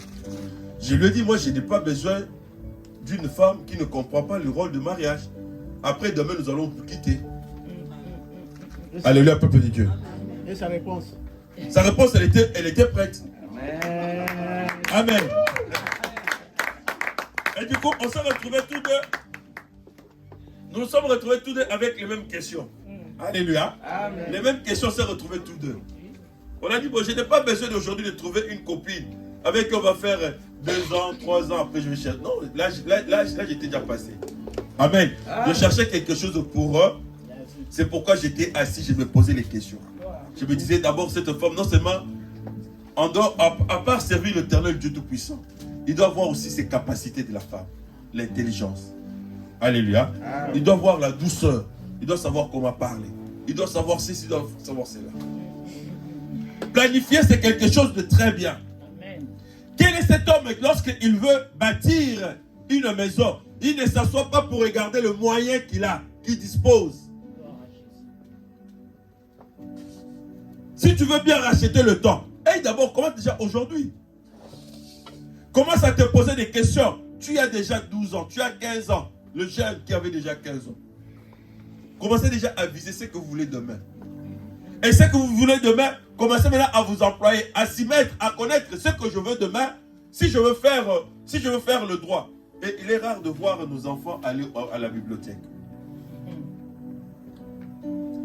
Je lui ai dit, moi je n'ai pas besoin d'une femme qui ne comprend pas le rôle de mariage. Après demain nous allons nous quitter. Alléluia, peuple de Dieu. Et sa réponse? Sa réponse, elle était prête. Amen. Amen. Et du coup, on s'est retrouvés tous deux. Nous nous sommes retrouvés tous deux avec les mêmes questions. Alléluia. Amen. Les mêmes questions, on s'est retrouvés tous deux. On a dit, bon, je n'ai pas besoin d'aujourd'hui de trouver une copine avec qui on va faire 2 ans, 3 ans, après je vais chercher. Non, là j'étais déjà passé. Amen. Je cherchais quelque chose pour eux. C'est pourquoi j'étais assis, je me posais les questions. Je me disais d'abord, cette femme, non seulement, à part servir l'Éternel Dieu Tout-Puissant, il doit voir aussi ses capacités de la femme, l'intelligence. Alléluia. Il doit voir la douceur. Il doit savoir comment parler. Il doit savoir ceci, il doit savoir cela. Planifier, c'est quelque chose de très bien. Amen. Quel est cet homme lorsqu'il veut bâtir une maison? Il ne s'assoit pas pour regarder le moyen qu'il a, qu'il dispose. Si tu veux bien racheter le temps, d'abord, commence déjà aujourd'hui. Commence à te poser des questions. Tu as déjà 12 ans, tu as 15 ans. le jeune qui avait déjà 15 ans. Commencez déjà à viser ce que vous voulez demain. Et ce que vous voulez demain, commencez maintenant à vous employer, à s'y mettre, à connaître ce que je veux demain, si je veux faire le droit. Et il est rare de voir nos enfants aller à la bibliothèque.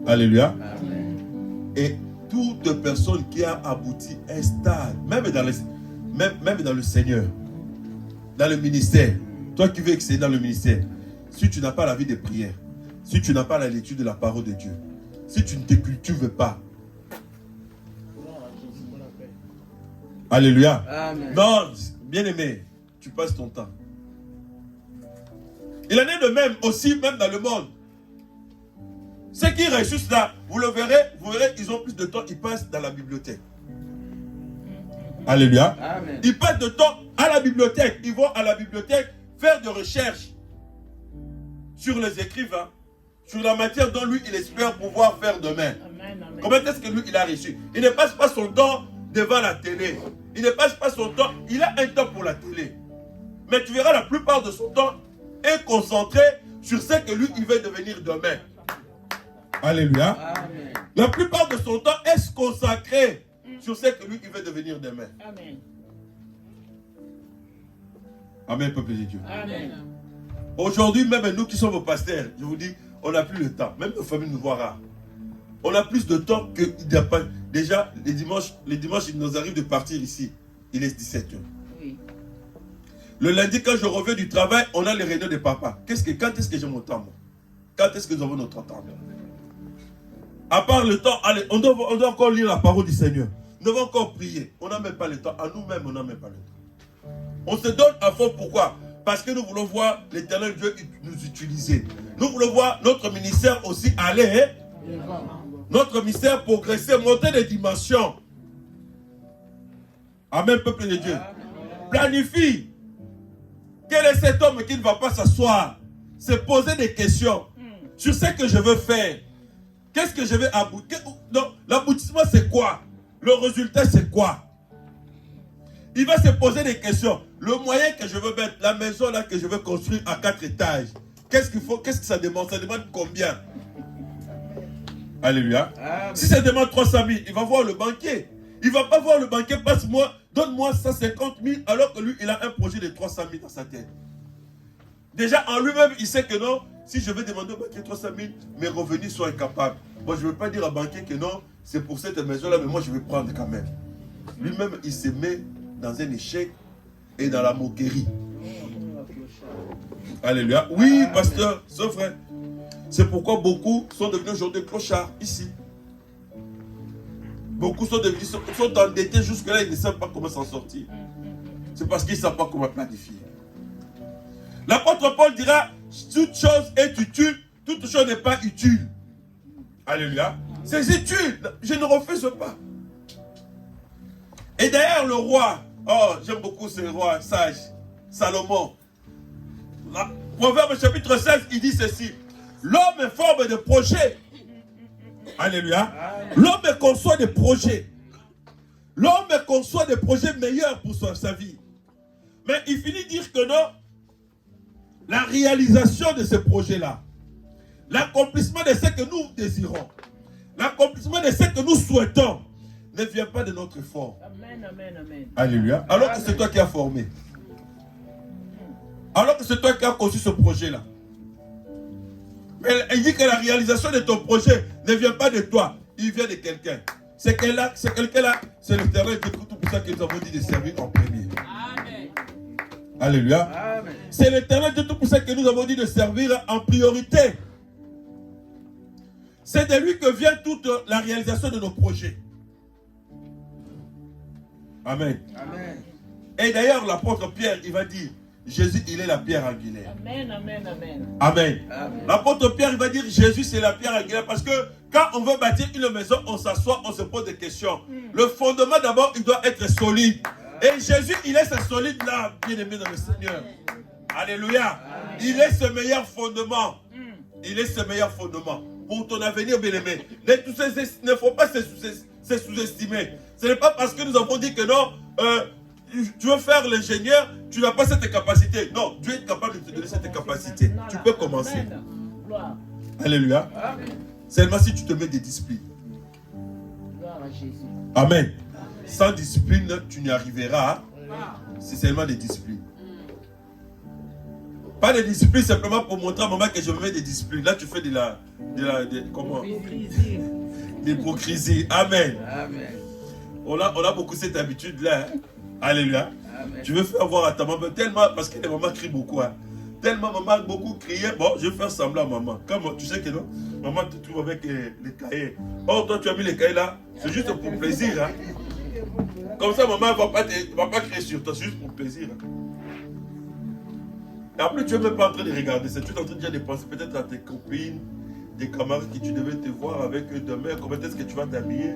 Alléluia. Amen. Et toute personne qui a abouti un stade, même dans le Seigneur, dans le ministère, toi qui veux exceller dans le ministère, si tu n'as pas la vie de prière, si tu n'as pas la lecture de la parole de Dieu, si tu ne te cultives pas, alléluia. Amen. Non, bien aimé, tu passes ton temps. Il en est de même aussi, même dans le monde. Ceux qui réussissent là, vous verrez, ils ont plus de temps, ils passent dans la bibliothèque. Alléluia. Amen. Ils passent de temps à la bibliothèque. Ils vont à la bibliothèque faire des recherches sur les écrivains, sur la matière dont lui, il espère pouvoir faire demain. Amen, amen. Comment est-ce que lui, il a réussi? Il ne passe pas son temps devant la télé. Il ne passe pas son temps. Il a un temps pour la télé. Mais tu verras, la plupart de son temps est concentré sur ce que lui, il veut devenir demain. Alléluia. Amen. La plupart de son temps est consacré sur ce que lui, il veut devenir demain. Amen. Amen, peuple de Dieu. Amen. Aujourd'hui, même nous qui sommes vos pasteurs, je vous dis, on n'a plus le temps. Même nos familles nous voient rares. On a plus de temps que n'y a pas. Déjà, les dimanches, il nous arrive de partir ici. Il est 17h. Oui. Le lundi, quand je reviens du travail, on a les réunions de papa. Quand est-ce que j'ai mon temps, moi? Quand est-ce que nous avons notre temps? À part le temps, allez, on doit encore lire la parole du Seigneur. Nous devons encore prier. On n'a même pas le temps. À nous-mêmes, on n'a même pas le temps. On se donne à fond. Pourquoi? Parce que nous voulons voir l'Éternel Dieu nous utiliser. Nous voulons voir notre ministère aussi aller. Notre ministère progresser, monter des dimensions. Amen, peuple de Dieu. Planifie. Quel est cet homme qui ne va pas s'asseoir, se poser des questions sur ce que je veux faire? Qu'est-ce que je vais aboutir? L'aboutissement, c'est quoi? Le résultat, c'est quoi? Il va se poser des questions. Le moyen que je veux mettre, la maison là que je veux construire à 4 étages, qu'est-ce qu'il faut? Qu'est-ce que ça demande? Ça demande combien? Alléluia. Amen. Si ça demande 300 000, il va voir le banquier. Il ne va pas voir le banquier, passe-moi, donne-moi 150 000, alors que lui, il a un projet de 300 000 dans sa tête. Déjà, en lui-même, il sait que non, si je vais demander au banquier 300 000, mes revenus sont incapables. Moi, je ne veux pas dire au banquier que non, c'est pour cette maison-là, mais moi, je vais prendre quand même. Lui-même, il se met dans un échec et dans la moquerie. Alléluia. Oui, pasteur, c'est vrai. C'est pourquoi beaucoup sont devenus aujourd'hui clochards ici. Beaucoup sont endettés jusque-là, ils ne savent pas comment s'en sortir. C'est parce qu'ils ne savent pas comment planifier. L'apôtre Paul dira, toute chose est utile, toute chose n'est pas utile. Alléluia. C'est utile, je ne refuse pas. Et d'ailleurs le roi, oh j'aime beaucoup ce roi sage, Salomon. Proverbe chapitre 16, il dit ceci. L'homme est forme de projet. Alléluia. L'homme conçoit des projets. L'homme conçoit des projets meilleurs pour sa vie. Mais il finit de dire que non, la réalisation de ces projets-là, l'accomplissement de ce que nous désirons, l'accomplissement de ce que nous souhaitons, ne vient pas de notre effort. Amen, amen, amen. Alléluia. Alors que c'est toi qui as formé. Alors que c'est toi qui as conçu ce projet-là. Mais il dit que la réalisation de ton projet ne vient pas de toi, il vient de quelqu'un. C'est quelqu'un-là, c'est l'Éternel Dieu. C'est pour ça que nous avons dit de servir en premier. Amen. Alléluia. Amen. C'est l'Éternel Dieu, tout pour ça que nous avons dit de servir en priorité. C'est de lui que vient toute la réalisation de nos projets. Amen. Amen. Et d'ailleurs, l'apôtre Pierre, il va dire, Jésus, il est la pierre angulaire. Amen, amen, amen. Amen. Amen. L'apôtre Pierre, il va dire, Jésus, c'est la pierre angulaire. Parce que quand on veut bâtir une maison, on s'assoit, on se pose des questions. Le fondement, d'abord, il doit être solide. Et Jésus, il est ce solide là, bien aimé dans le Seigneur. Alléluia. Amen. Il est ce meilleur fondement. Il est ce meilleur fondement. Pour ton avenir, bien aimé. Ne faut pas se sous-estimer. Ce n'est pas parce que nous avons dit que non, tu veux faire l'ingénieur, tu n'as pas cette capacité. Non, Dieu est capable de te donner cette capacité. Tu peux commencer. Alléluia. Seulement si tu te mets des disciplines. Amen. Sans discipline, tu n'y arriveras. C'est seulement des disciplines. Pas des disciplines simplement pour montrer à maman que je me mets des disciplines. Là, tu fais comment? De l'hypocrisie. Amen. Amen. On a beaucoup cette habitude-là. Hein? Alléluia. Amen. Tu veux faire voir à ta maman tellement, parce que les mamans crient beaucoup. Hein? Tellement maman beaucoup criait. Bon, je vais faire semblant à maman. Comme tu sais que non, maman te trouve avec les cahiers. Oh, toi, tu as mis les cahiers là. C'est juste pour plaisir. Hein? Comme ça, maman ne va pas crier sur toi. C'est juste pour plaisir. Hein? Et après, tu n'es même pas en train de regarder ça. Tu es en train déjà de penser peut-être à tes copines, des camarades que tu devais te voir avec eux demain. Comment est-ce que tu vas t'habiller?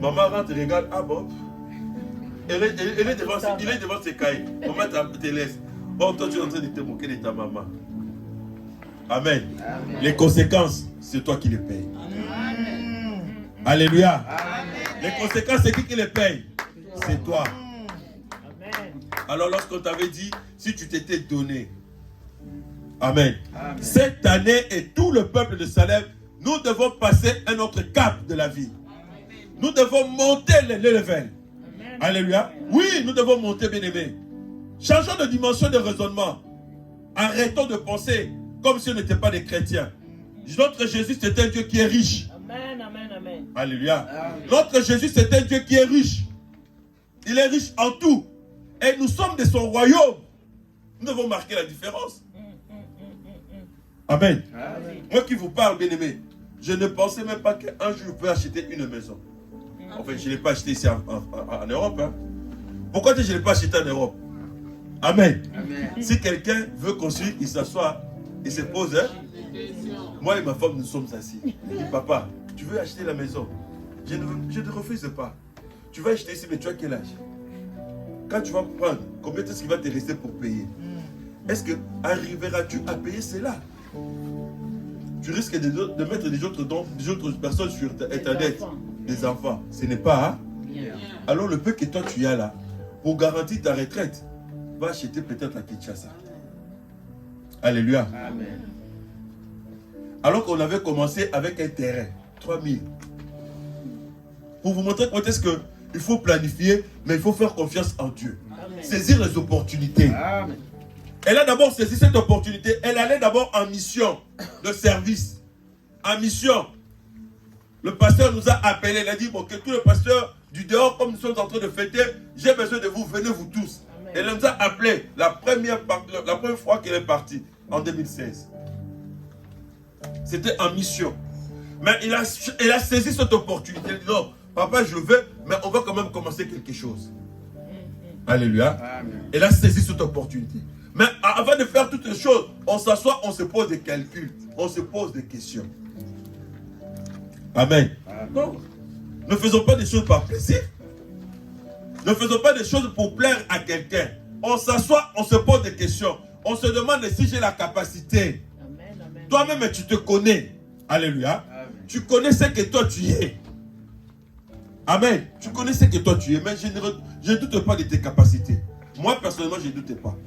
Maman rentre et regarde. Ah bon? Il est devant ses cahiers. Maman te laisse. Bon, toi, tu es en train de te moquer de ta maman. Amen. Amen. Les conséquences, c'est toi qui les payes. Amen. Alléluia. Amen. Les conséquences, c'est qui les paye? C'est toi. Amen. Alors, lorsqu'on t'avait dit, si tu t'étais donné, Amen. Amen. Cette année et tout le peuple de Salem, nous devons passer un autre cap de la vie. Amen. Nous devons monter les levels. Amen. Alléluia. Oui, nous devons monter, bien-aimés. Changeons de dimension de raisonnement. Arrêtons de penser comme si on n'était pas des chrétiens. Notre Jésus, c'est un Dieu qui est riche. Amen, amen, amen. Alléluia. Amen. Notre Jésus, c'est un Dieu qui est riche. Il est riche en tout. Et nous sommes de son royaume. Nous devons marquer la différence. Amen. Amen. Moi qui vous parle, bien-aimé, je ne pensais même pas qu'un jour je peux acheter une maison. Enfin, je ne l'ai pas acheté ici en Europe. Hein. Pourquoi je ne l'ai pas acheté en Europe? Amen. Amen. Si quelqu'un veut construire, il s'assoit et se pose. Hein? Moi et ma femme, nous sommes assis. Il dit, papa, tu veux acheter la maison? Je ne refuse pas. Tu vas acheter ici, mais tu as quel âge? Quand tu vas prendre, combien est-ce qu'il va te rester pour payer? Est-ce que arriveras-tu à payer cela? Tu risques de mettre des autres personnes sur ta dette. Des enfants. Ce n'est pas. Hein? Alors le peu que toi tu as là, pour garantir ta retraite, va acheter peut-être à Kinshasa. Alléluia. Amen. Alors qu'on avait commencé avec un terrain, 3000. Pour vous montrer comment est-ce qu'il faut planifier, mais il faut faire confiance en Dieu. Amen. Saisir les opportunités. Amen. Elle a d'abord saisi cette opportunité. Elle allait d'abord en mission de service. En mission. Le pasteur nous a appelés. Il a dit, bon, que tous les pasteurs du dehors, comme nous sommes en train de fêter, j'ai besoin de vous, venez vous tous. Amen. Elle nous a appelés la première fois qu'elle est partie, en 2016. C'était en mission. Mais il a saisi cette opportunité. Il a dit, non, papa, je veux, mais on va quand même commencer quelque chose. Alléluia. Amen. Elle a saisi cette opportunité. Mais avant de faire toutes les choses, on s'assoit, on se pose des calculs, on se pose des questions. Amen. Donc, ne faisons pas des choses par plaisir. Ne faisons pas des choses pour plaire à quelqu'un. On s'assoit, on se pose des questions. On se demande si j'ai la capacité. Toi-même, tu te connais. Alléluia. Amen. Tu connais ce que toi tu es. Amen. Tu connais ce que toi tu es. Mais je ne doute pas de tes capacités. Moi, personnellement, je ne doute pas.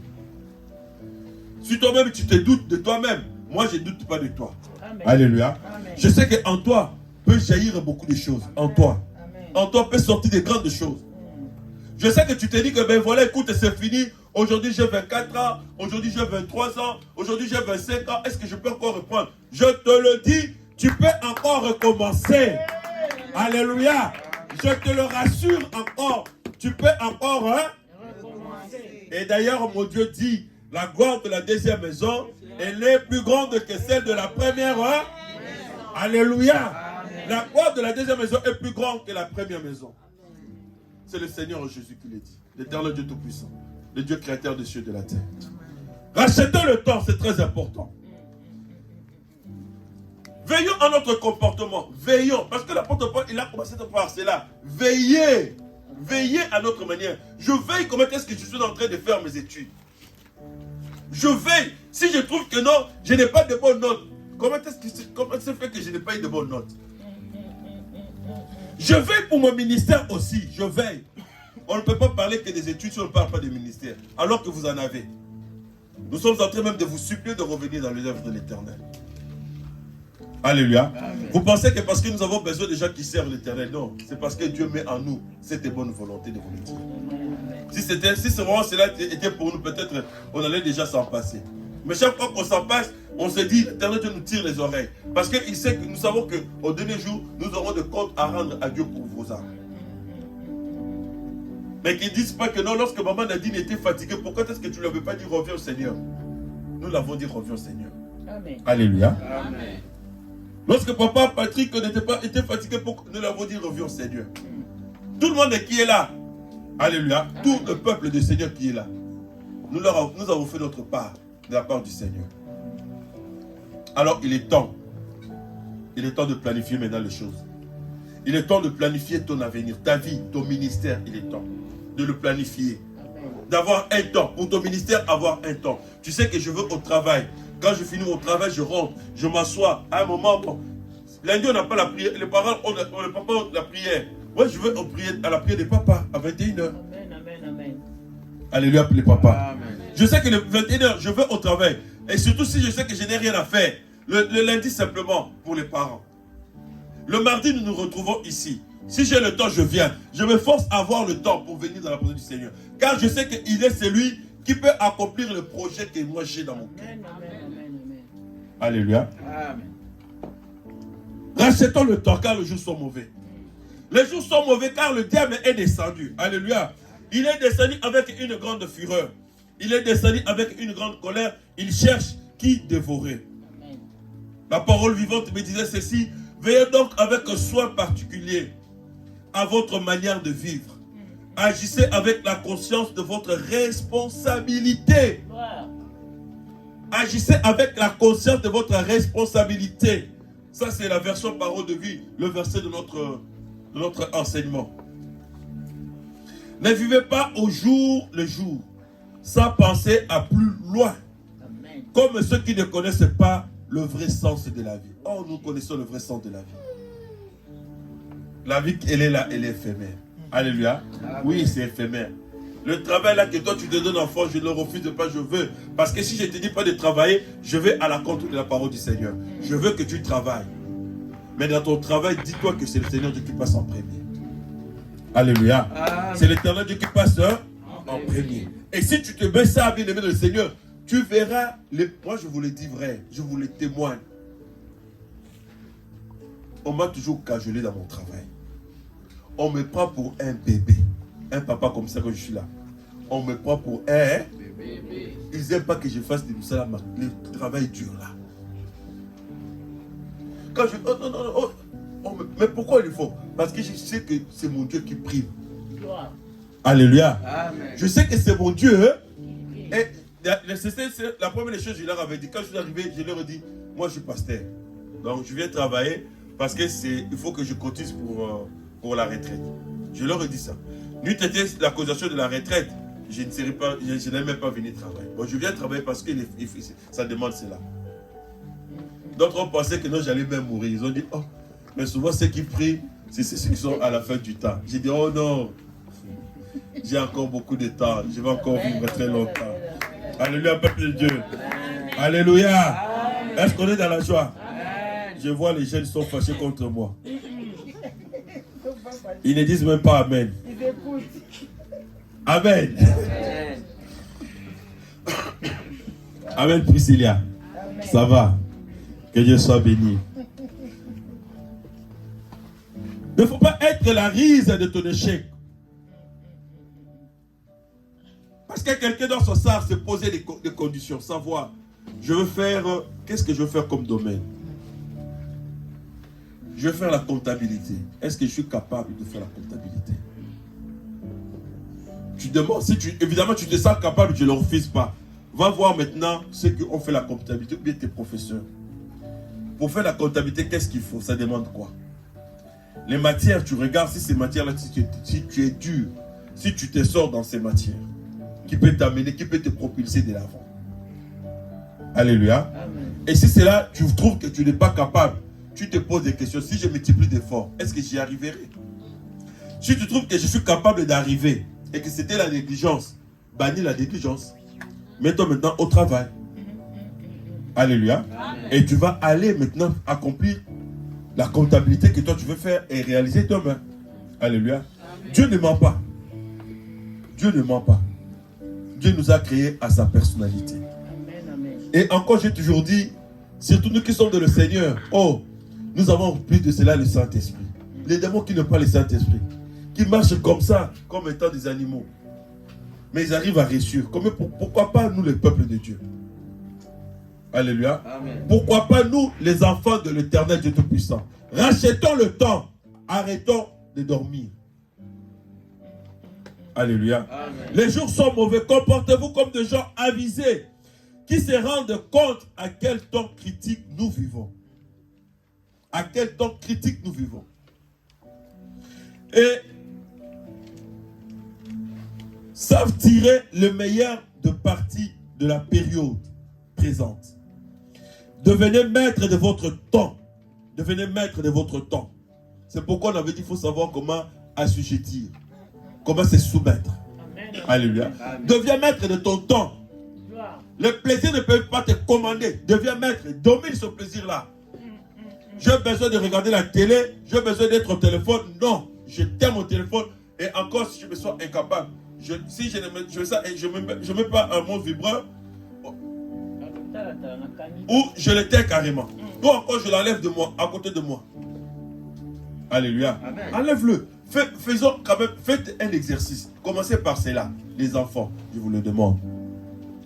Si toi-même, tu te doutes de toi-même, moi, je ne doute pas de toi. Amen. Alléluia. Amen. Je sais qu'en toi, peut jaillir beaucoup de choses. En toi. Amen. En toi peut sortir de grandes choses. Je sais que tu te dis que ben voilà, écoute, c'est fini. Aujourd'hui, j'ai 24 ans. Aujourd'hui, j'ai 23 ans. Aujourd'hui, j'ai 25 ans. Est-ce que je peux encore reprendre? Je te le dis, tu peux encore recommencer. Alléluia. Je te le rassure encore. Tu peux encore recommencer. Et d'ailleurs, mon Dieu dit, la gloire de la deuxième maison, elle est plus grande que celle de la première. Alléluia. Amen. La gloire de la deuxième maison est plus grande que la première maison. C'est le Seigneur Jésus qui l'a dit. L'éternel Dieu Tout-Puissant. Le Dieu créateur des cieux et de la terre. Rachetons le temps, c'est très important. Veillons à notre comportement. Veillons. Parce que l'apôtre Paul, il a commencé par cela. Veillez. Veillez à notre manière. Je veille comment est-ce que je suis en train de faire mes études. Je veille. Si je trouve que non, je n'ai pas de bonnes notes. Comment ça fait que je n'ai pas eu de bonnes notes? Je veille pour mon ministère aussi. Je veille. On ne peut pas parler que des études si on ne parle pas des ministères, alors que vous en avez. Nous sommes en train même de vous supplier de revenir dans les œuvres de l'Éternel. Alléluia. Amen. Vous pensez que parce que nous avons besoin de gens qui servent l'Éternel? Non, c'est parce que Dieu met en nous cette bonne volonté de vous le dire. Si vraiment cela était pour nous, peut-être on allait déjà s'en passer. Mais chaque fois qu'on s'en passe, on se dit, l'Éternel Dieu nous tire les oreilles. Parce qu'il sait que nous savons qu'au dernier jour, nous aurons des comptes à rendre à Dieu pour vos âmes. Mais qu'ils ne disent pas que non, lorsque maman Nadine était fatiguée, pourquoi est-ce que tu ne lui avais pas dit reviens au Seigneur? Nous l'avons dit reviens au Seigneur. Amen. Alléluia. Amen. Lorsque papa Patrick était fatigué, nous l'avons dit reviens au Seigneur. Tout le monde qui est là. Alléluia. Tout le peuple du Seigneur qui est là. Nous avons fait notre part de la part du Seigneur. Alors il est temps. Il est temps de planifier maintenant les choses. Il est temps de planifier ton avenir, ta vie, ton ministère. Il est temps de le planifier. D'avoir un temps. Pour ton ministère, avoir un temps. Tu sais que je veux au travail. Quand je finis mon travail, je rentre. Je m'assois. À un moment, bon, lundi, on n'a pas la prière. Les parents ont la prière. Moi, je veux à la prière des papas à 21h. Amen, amen, amen. Alléluia, les papas. Amen. Je sais que le 21h, je vais au travail. Et surtout si je sais que je n'ai rien à faire. Le lundi, simplement, pour les parents. Le mardi, nous nous retrouvons ici. Si j'ai le temps, je viens. Je me force à avoir le temps pour venir dans la présence du Seigneur. Car je sais qu'il est celui qui peut accomplir le projet que moi j'ai dans mon cœur. Alléluia. Amen. Rachetons le temps car les jours sont mauvais. Les jours sont mauvais car le diable est descendu. Alléluia. Il est descendu avec une grande fureur. Il est descendu avec une grande colère. Il cherche qui dévorer. Amen. La parole vivante me disait ceci. Veillez donc avec un soin particulier à votre manière de vivre. Agissez avec la conscience de votre responsabilité. Agissez avec la conscience de votre responsabilité. Ça, c'est la version parole de vie, le verset de notre enseignement. Ne vivez pas au jour le jour, sans penser à plus loin. Amen. Comme ceux qui ne connaissent pas le vrai sens de la vie. Oh, nous connaissons le vrai sens de la vie. La vie, elle est là, elle est éphémère. Alléluia. Amen. Oui, c'est éphémère. Le travail là que toi tu te donnes enfant, je ne le refuse pas, je veux. Parce que si je ne te dis pas de travailler, je vais à la contre de la parole du Seigneur. Je veux que tu travailles. Mais dans ton travail, dis-toi que c'est le Seigneur Dieu qui passe en premier. Alléluia. C'est l'Éternel Dieu qui passe en premier. Et si tu te mets ça à bien aimer le Seigneur, tu verras, moi je vous le dis vrai, je vous le témoigne. On m'a toujours cajolé dans mon travail. On me prend pour un bébé. Un papa comme ça que je suis là. On me prend pour un bébé. Ils n'aiment pas que je fasse du salam. Le travail dur là. Quand je... mais pourquoi il faut? Parce que je sais que c'est mon Dieu qui prime. Alléluia. Amen. Je sais que c'est mon Dieu. Et c'est la première chose que je leur avais dit. Quand je suis arrivé, je leur ai dit, moi je suis pasteur. Donc je viens travailler parce que il faut que je cotise pour la retraite. Je leur ai dit ça. N'eût été la causation de la retraite, je n'aime même pas venir travailler. Bon, je viens travailler parce que ça demande cela. D'autres ont pensé que non, j'allais même mourir. Ils ont dit, oh, mais souvent ceux qui prient, c'est ceux qui sont à la fin du temps. J'ai dit, oh non, j'ai encore beaucoup de temps. Je vais encore vivre très longtemps. Alléluia, peuple de Dieu. Alléluia. Est-ce qu'on est dans la joie? Je vois les jeunes sont fâchés contre moi. Ils ne disent même pas Amen. Ils écoutent. Amen. Amen, Priscilla. Amen. Ça va. Que Dieu soit béni. Il ne faut pas être la rise de ton échec. Parce que quelqu'un dans son sac se poser des conditions, savoir, je veux faire, qu'est-ce que je veux faire comme domaine? Je vais faire la comptabilité. Est-ce que je suis capable de faire la comptabilité? Tu demandes, évidemment tu te sens capable, je ne le refuse pas. Va voir maintenant ceux qui ont fait la comptabilité ou bien tes professeurs. Pour faire la comptabilité, qu'est-ce qu'il faut? Ça demande quoi? Les matières, tu regardes si ces matières-là, si tu es dur, si tu te sors dans ces matières, qui peut t'amener, qui peut te propulser de l'avant. Alléluia. Amen. Et si c'est là, tu trouves que tu n'es pas capable, tu te poses des questions. Si je multiplie d'efforts, est-ce que j'y arriverai? Si tu trouves que je suis capable d'arriver, et que c'était la négligence, bannis la négligence. Mets-toi maintenant au travail. Alléluia. Amen. Et tu vas aller maintenant accomplir la comptabilité que toi tu veux faire et réaliser toi-même. Alléluia. Amen. Dieu ne ment pas. Dieu ne ment pas. Dieu nous a créés à sa personnalité. Amen, amen. Et encore, j'ai toujours dit, surtout nous qui sommes de le Seigneur, oh, nous avons plus de cela le Saint-Esprit. Les démons qui n'ont pas le Saint-Esprit, qui marchent comme ça, comme étant des animaux. Mais ils arrivent à réussir. Pourquoi pas nous, le peuple de Dieu? Alléluia. Amen. Pourquoi pas nous, les enfants de l'Éternel Dieu Tout-Puissant? Rachetons le temps. Arrêtons de dormir. Alléluia. Amen. Les jours sont mauvais. Comportez-vous comme des gens avisés qui se rendent compte à quel temps critique nous vivons. À quel temps critique nous vivons. Et savent tirer le meilleur de parti de la période présente. Devenez maître de votre temps. Devenez maître de votre temps. C'est pourquoi on avait dit qu'il faut savoir comment assujettir. Comment se soumettre. Amen. Alléluia. Amen. Deviens maître de ton temps. Gloire. Le plaisir ne peut pas te commander. Deviens maître. Domine ce plaisir-là. J'ai besoin de regarder la télé. J'ai besoin d'être au téléphone. Non. Je t'aime au téléphone. Et encore, si je me sens incapable. Si je ne me, je mets pas un mot vibreur. Ou je l'éteins carrément. Ou encore, je l'enlève de moi, à côté de moi. Alléluia. Amen. Enlève-le. Faisons quand même, faites un exercice. Commencez par cela, les enfants, je vous le demande.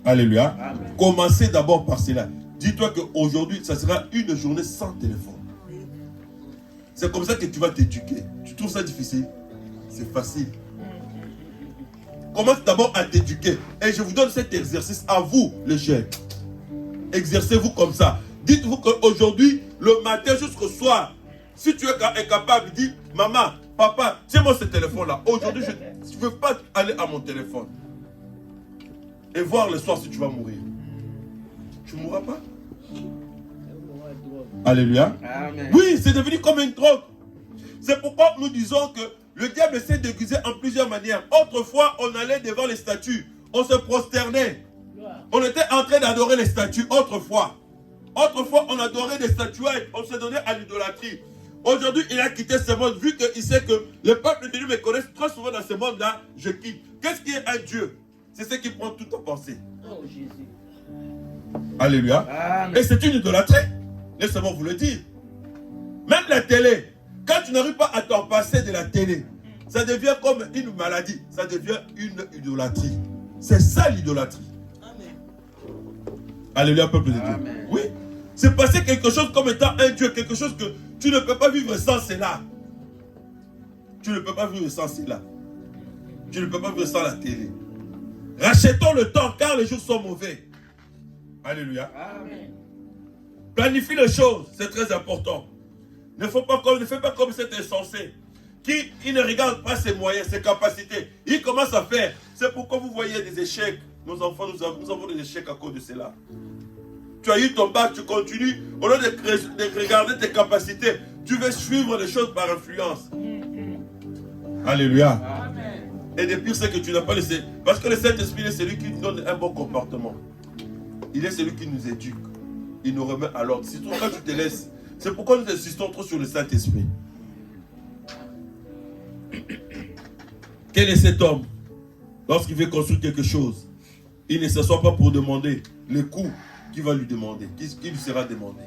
Alléluia. Amen. Commencez d'abord par cela. Dis-toi qu'aujourd'hui, ça sera une journée sans téléphone. C'est comme ça que tu vas t'éduquer. Tu trouves ça difficile? C'est facile. Commence d'abord à t'éduquer. Et je vous donne cet exercice à vous, les jeunes. Exercez-vous comme ça. Dites-vous qu'aujourd'hui, le matin jusqu'au soir, si tu es incapable, dis, maman, papa, tiens-moi ce téléphone-là. Aujourd'hui, je ne veux pas aller à mon téléphone. Et voir le soir si tu vas mourir. Tu ne mourras pas. Alléluia. Amen. Oui, c'est devenu comme une drogue. C'est pourquoi nous disons que le diable s'est déguisé en plusieurs manières. Autrefois, on allait devant les statues. On se prosternait. On était en train d'adorer les statues autrefois. Autrefois, on adorait des statuettes. On se donnait à l'idolâtrie. Aujourd'hui, il a quitté ce monde. Vu qu'il sait que le peuple de Dieu me connaît trop souvent dans ce monde-là, je quitte. Qu'est-ce qui est un Dieu? C'est ce qui prend toute ta pensée. Oh Jésus. Alléluia. Amen. Et c'est une idolâtrie. Laissez-moi vous le dire. Même la télé. Quand tu n'arrives pas à t'en passer de la télé, ça devient comme une maladie. Ça devient une idolâtrie. C'est ça l'idolâtrie. Alléluia, peuple de Dieu. Amen. Oui. C'est passé quelque chose comme étant un Dieu. Quelque chose que tu ne peux pas vivre sans cela. Tu ne peux pas vivre sans cela. Tu ne peux pas vivre sans la télé. Rachetons le temps car les jours sont mauvais. Alléluia. Amen. Planifie les choses, c'est très important. Ne fais pas comme cet insensé qui ne regarde pas ses moyens, ses capacités. Il commence à faire. C'est pourquoi vous voyez des échecs. Nos enfants, nous avons des échecs à cause de cela. Tu as eu ton bac, tu continues. Au lieu de regarder tes capacités, tu veux suivre les choses par influence. Alléluia. Amen. Et le pire, c'est que tu n'as pas laissé. Parce que le Saint-Esprit est celui qui nous donne un bon comportement. Il est celui qui nous éduque. Il nous remet à l'ordre. Surtout quand tu te laisses. C'est pourquoi nous insistons trop sur le Saint-Esprit. Quel est cet homme? Lorsqu'il veut construire quelque chose, il ne s'assoit pas pour demander le coût qu'il va lui demander, qui lui sera demandé.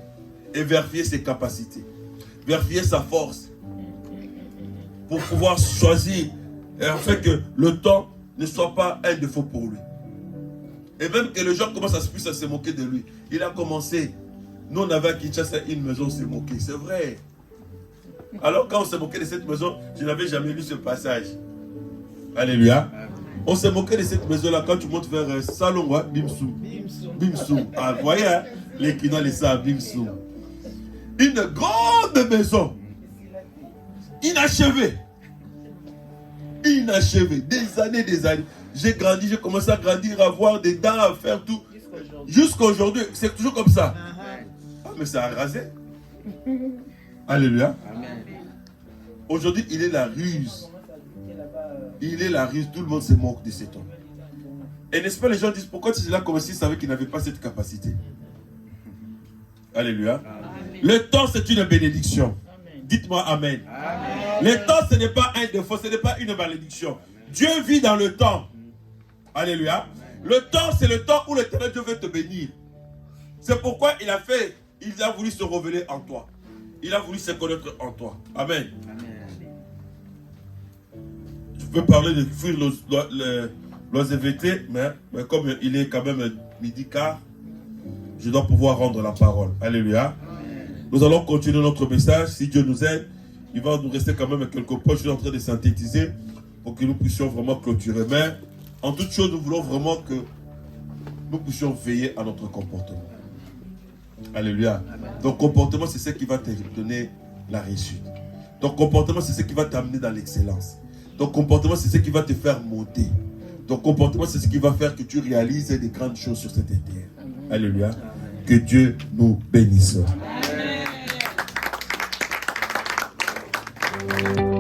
Et vérifier ses capacités. Vérifier sa force. Pour pouvoir choisir. Et afin que le temps ne soit pas un défaut pour lui. Et même que les gens commencent à se moquer de lui. Il a commencé. Nous, on avait à Kinshasa une maison, on s'est moqué. C'est vrai. Alors, quand on s'est moqué de cette maison, je n'avais jamais lu ce passage. Alléluia. On s'est moqué de cette maison-là. Quand tu montes vers Salongwa, Bimsou. Bimsou. Ah, vous voyez, hein? Les Kina, les ça, Bimsou. Une grande maison. Inachevée. Inachevé, des années. J'ai grandi, j'ai commencé à grandir, à avoir des dents, à faire tout. Jusqu'à aujourd'hui, c'est toujours comme ça. Ah, mais ça a rasé. Alléluia. Amen. Aujourd'hui, il est la ruse. il est la ruse, tout le monde se moque de cet homme. Et n'est-ce pas, les gens disent, pourquoi tu es là comme s'ils savaient qu'il n'avait pas cette capacité? Alléluia. Amen. Le temps, c'est une bénédiction. Dites-moi Amen. Amen. Le temps, ce n'est pas un défaut, ce n'est pas une malédiction. Amen. Dieu vit dans le temps. Alléluia. Amen. Le temps, c'est le temps où l'Éternel Dieu veut te bénir. C'est pourquoi il a voulu se révéler en toi. Il a voulu se connaître en toi. Amen. Amen. Je peux parler de fuir l'oisiveté, mais comme il est quand même midi quart, je dois pouvoir rendre la parole. Alléluia. Amen. Nous allons continuer notre message. Si Dieu nous aide, il va nous rester quand même quelques points. Je suis en train de synthétiser pour que nous puissions vraiment clôturer. Mais en toute chose, nous voulons vraiment que nous puissions veiller à notre comportement. Alléluia. Amen. Ton comportement, c'est ce qui va te donner la réussite. Ton comportement, c'est ce qui va t'amener dans l'excellence. Ton comportement, c'est ce qui va te faire monter. Ton comportement, c'est ce qui va faire que tu réalises des grandes choses sur cette terre. Alléluia. Amen. Que Dieu nous bénisse. Amen.